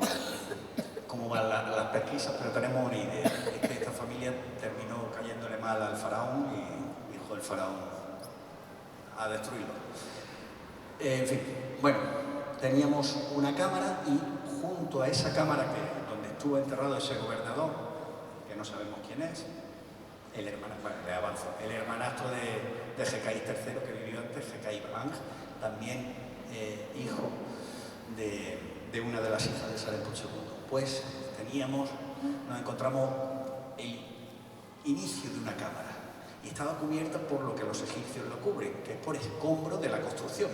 cómo van las pesquisas, pero tenemos una idea. Es que esta familia terminó cayéndole mal al faraón y dijo el faraón a destruirlo. En fin, bueno, teníamos una cámara, y junto a esa cámara donde estuvo enterrado ese gobernador, que no sabemos quién es, el hermanastro de GKI III que vivió antes, GKI Bang, también hijo de una de las hijas de Salem-Sepa II. Pues nos encontramos el inicio de una cámara, y estaba cubierta por lo que los egipcios lo cubren, que es por escombros de la construcción.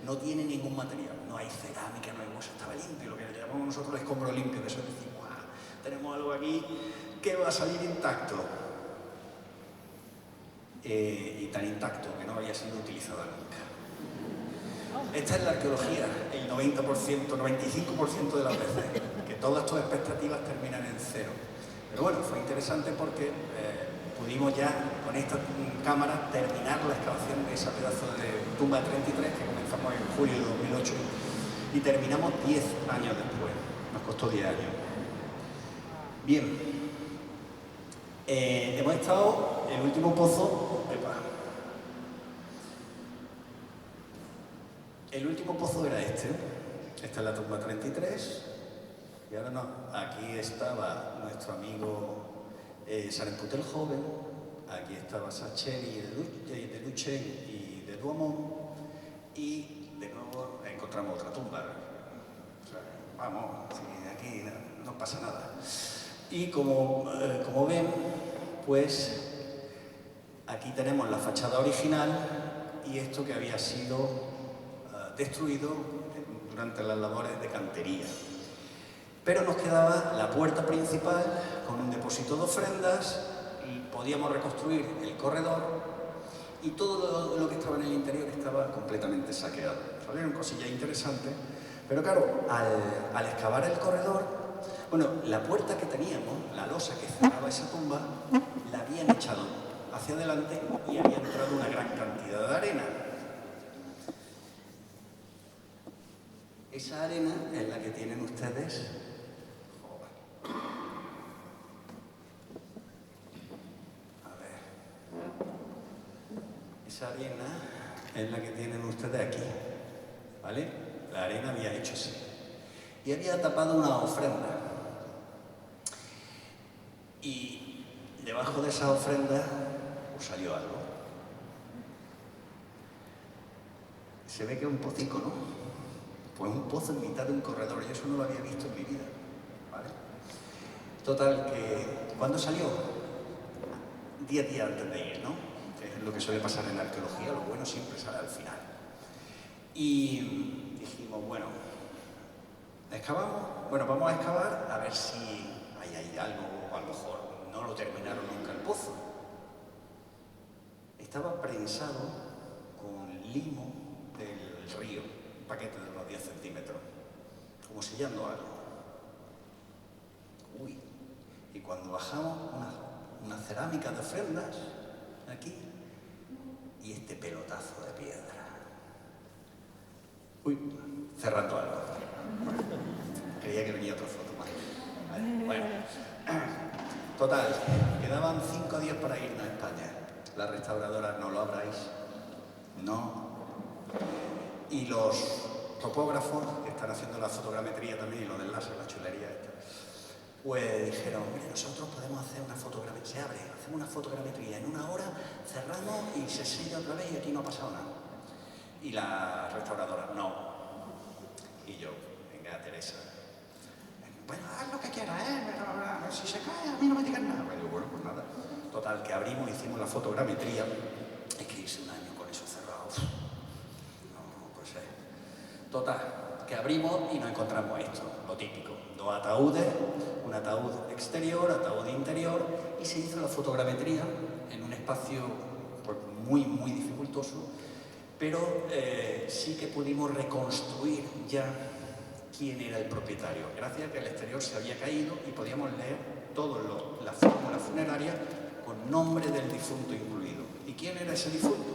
No tiene ningún material, no hay cerámica, no hay hueso, estaba limpio, lo que llamamos nosotros el escombro limpio, que eso es decir, ¡guau! Tenemos algo aquí que va a salir intacto. Y tan intacto que no había sido utilizado nunca. Esta es la arqueología, el 90%, 95% de las veces, que todas tus expectativas terminan en cero. Pero bueno, fue interesante porque pudimos ya con esta cámara terminar la excavación de esa pedazo de tumba 33 que comenzamos en julio de 2008 y terminamos 10 años después, nos costó 10 años. Bien, hemos estado en el último pozo, el último pozo era esta es la tumba 33, y ahora no, aquí estaba nuestro amigo Saremput el Joven, aquí estaba Sacheri de Luchen y de Douaumont, y de nuevo encontramos otra tumba. O sea, vamos, aquí no pasa nada. Y como ven, pues aquí tenemos la fachada original y esto que había sido destruido durante las labores de cantería. Pero nos quedaba la puerta principal con un depósito de ofrendas y podíamos reconstruir el corredor y todo lo que estaba en el interior estaba completamente saqueado. Salieron cosillas interesantes, pero claro, al excavar el corredor, bueno, la puerta que teníamos, la losa que cerraba esa tumba, la habían echado hacia adelante y había entrado una gran cantidad de arena. Esa arena es la que tienen ustedes. A ver. Esa arena es la que tienen ustedes aquí, ¿vale? La arena había hecho así. Y había tapado una ofrenda. Y debajo de esa ofrenda pues salió algo. Se ve que es un pocico, ¿no? Pues un pozo en mitad de un corredor, yo eso no lo había visto en mi vida, ¿vale? Total, que ¿cuándo salió? 10 días antes de ir, ¿no? Que es lo que suele pasar en la arqueología, lo bueno siempre sale al final. Y dijimos, bueno, excavamos, bueno, vamos a excavar a ver si hay algo, o a lo mejor no lo terminaron nunca el pozo. Estaba prensado con limo del río, un paquete de unos 10 centímetros, como sellando algo. Uy, y cuando bajamos una cerámica de ofrendas, aquí, y este pelotazo de piedra. Uy, cerrando algo. Creía que venía otra foto más. Vale, bueno, total, quedaban 5 días para irnos a España. La restauradora, ¿no lo habráis? No. Y los topógrafos que están haciendo la fotogrametría también y lo del láser, la chulería esta, pues dijeron, mire, nosotros podemos hacer una fotogrametría, se abre, hacemos una fotogrametría en 1 hora, cerramos y se sella otra vez y aquí no ha pasado nada. Y la restauradora, no. Y yo, venga, Teresa, bueno, haz lo que quieras, si se cae, a mí no me digas nada. Bueno, pues nada. Total, que abrimos, hicimos la fotogrametría, es que hice 1 año con eso cerrado. No, pues total, que abrimos y nos encontramos esto, lo típico. 2 ataúdes, un ataúd exterior, ataúd interior, y se hizo la fotogrametría en un espacio pues, muy, muy dificultoso, pero sí que pudimos reconstruir ya quién era el propietario, gracias a que el exterior se había caído y podíamos leer toda la fórmula funeraria con nombre del difunto incluido. ¿Y quién era ese difunto?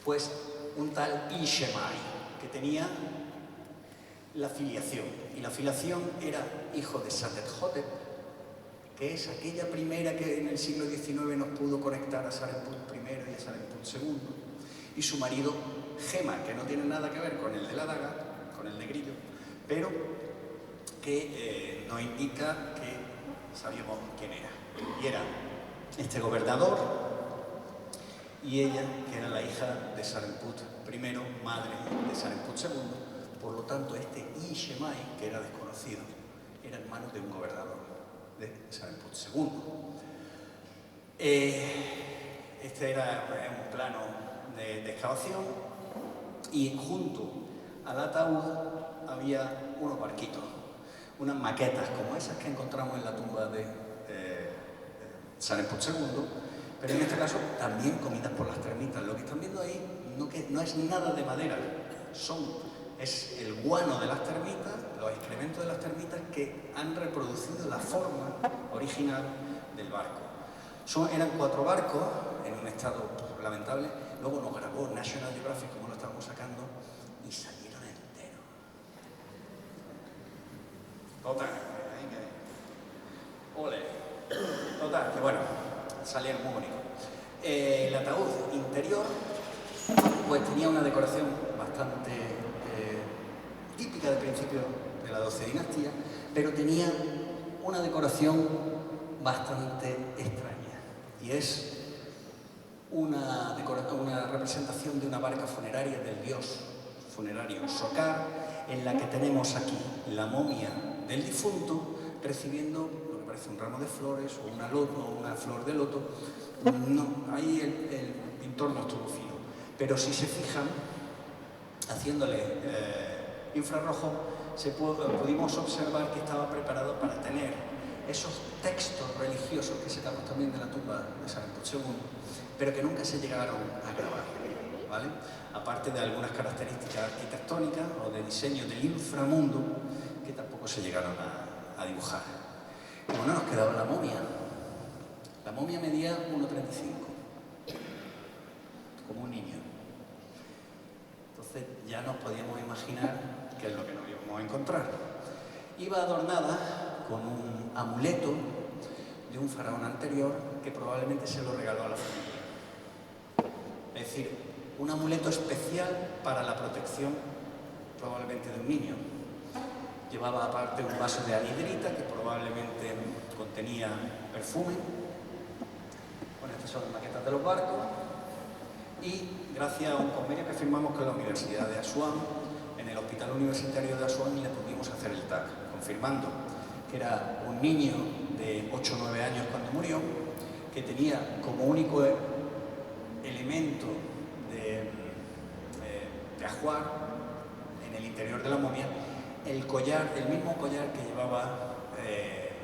Pues un tal Ishemai, que tenía la filiación, y la filiación era hijo de Satet-Hotep, que es aquella primera que en el siglo XIX nos pudo conectar a Saremput I y a Saremput II, y su marido Gema, que no tiene nada que ver con el de la daga, con el negrillo, pero que nos indica que sabíamos quién era. Y era este gobernador y ella, que era la hija de Saremput I, madre de Saremput II. Por lo tanto, este Ishemai, que era desconocido, era hermano de un gobernador de Saremput II. Este era un plano de excavación y junto al ataúd había unos barquitos, unas maquetas como esas que encontramos en la tumba de Saremput II, pero en este caso también comidas por las termitas. Lo que están viendo ahí no es nada de madera, es el guano de las termitas, los excrementos de las termitas que han reproducido la forma original del barco. Eran 4 barcos en un estado lamentable, luego nos grabó National Geographic como lo estábamos sacando y salieron enteros. Total, ole. Total, que bueno, salieron muy bonitos. El ataúd interior pues tenía una decoración bastante típica del principio de la 12 dinastía, pero tenía una decoración bastante extraña, y es una representación de una barca funeraria del dios funerario Sokar, en la que tenemos aquí la momia del difunto recibiendo lo que parece un ramo de flores o una flor de loto. No, ahí el pintor no estuvo fino, pero si se fijan, haciéndole infrarrojo, pudimos observar que estaba preparado para tener esos textos religiosos que sacamos también de la tumba de San II, pero que nunca se llegaron a grabar, ¿vale? Aparte de algunas características arquitectónicas o de diseño del inframundo que tampoco se llegaron a dibujar. Y bueno, nos quedaba la momia. La momia medía 1,35, como un niño. Entonces ya nos podíamos imaginar qué es lo que nos íbamos a encontrar. Iba adornada con un amuleto de un faraón anterior que probablemente se lo regaló a la familia. Es decir, un amuleto especial para la protección probablemente de un niño. Llevaba aparte un vaso de anhidrita que probablemente contenía perfume. Bueno, estas son las maquetas de los barcos. Y gracias a un convenio que firmamos con la Universidad de Asuán, en el Hospital Universitario de Asuán le pudimos hacer el TAC, confirmando que era un niño de 8 o 9 años cuando murió, que tenía como único elemento de ajuar en el interior de la momia el collar, el mismo collar que llevaba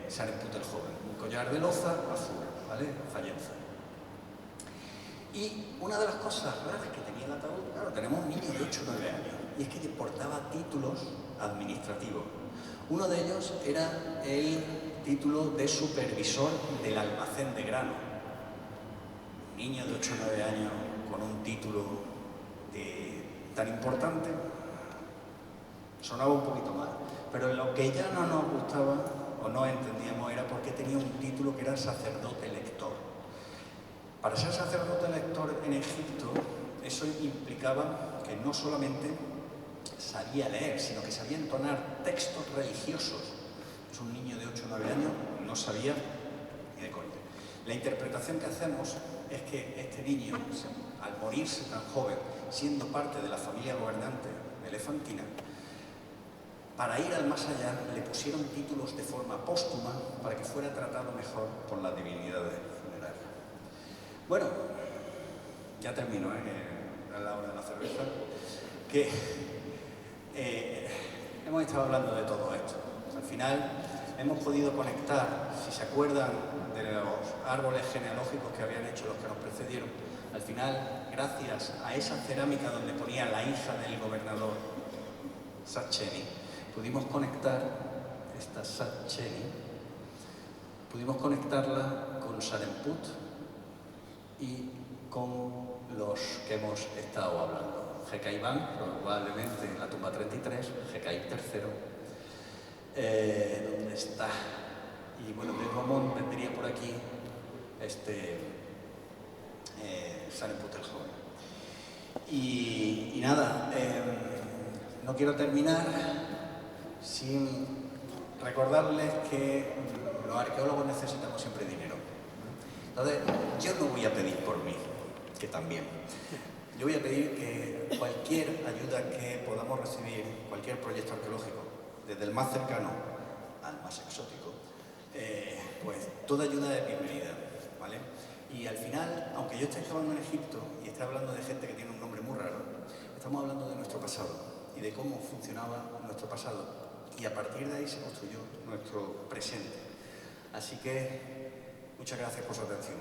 Sareput el joven, un collar de loza azul, ¿vale? Fallenza. Y una de las cosas raras que tenía el ataúd, claro, tenemos un niño de 8 o 9 años, y es que portaba títulos administrativos. Uno de ellos era el título de supervisor del almacén de grano. Un niño de 8 o 9 años con un título tan importante sonaba un poquito mal, pero lo que ya no nos gustaba o no entendíamos era por qué tenía un título que era sacerdote lector. Para ser sacerdote lector en Egipto, eso implicaba que no solamente sabía leer, sino que sabía entonar textos religiosos. Es un niño de 8 o 9 años, no sabía ni de coña. La interpretación que hacemos es que este niño, al morirse tan joven, siendo parte de la familia gobernante de Elefantina, para ir al más allá le pusieron títulos de forma póstuma para que fuera tratado mejor por las divinidades funerarias. Bueno, ya termino, a la hora de la cerveza, que hemos estado hablando de todo esto. Al final hemos podido conectar, si se acuerdan de los árboles genealógicos que habían hecho los que nos precedieron, al final, gracias a esa cerámica donde ponía la hija del gobernador Sacheni, pudimos conectar esta Sacheni, pudimos conectarla con Saremput y con los que hemos estado hablando. Jecaibán, probablemente en la tumba 33, Jecaib III, ¿dónde está? Y bueno, de Romón vendría por aquí Saremput el joven. Y nada, no quiero terminar sin recordarles que los arqueólogos necesitamos siempre dinero. Entonces, yo no voy a pedir por mí, que también. Yo voy a pedir que cualquier ayuda que podamos recibir, cualquier proyecto arqueológico, desde el más cercano al más exótico, pues toda ayuda es bienvenida, ¿vale? Y al final, aunque yo esté excavando en Egipto y esté hablando de gente que tiene un nombre muy raro, estamos hablando de nuestro pasado y de cómo funcionaba nuestro pasado. Y a partir de ahí se construyó nuestro presente. Así que, muchas gracias por su atención.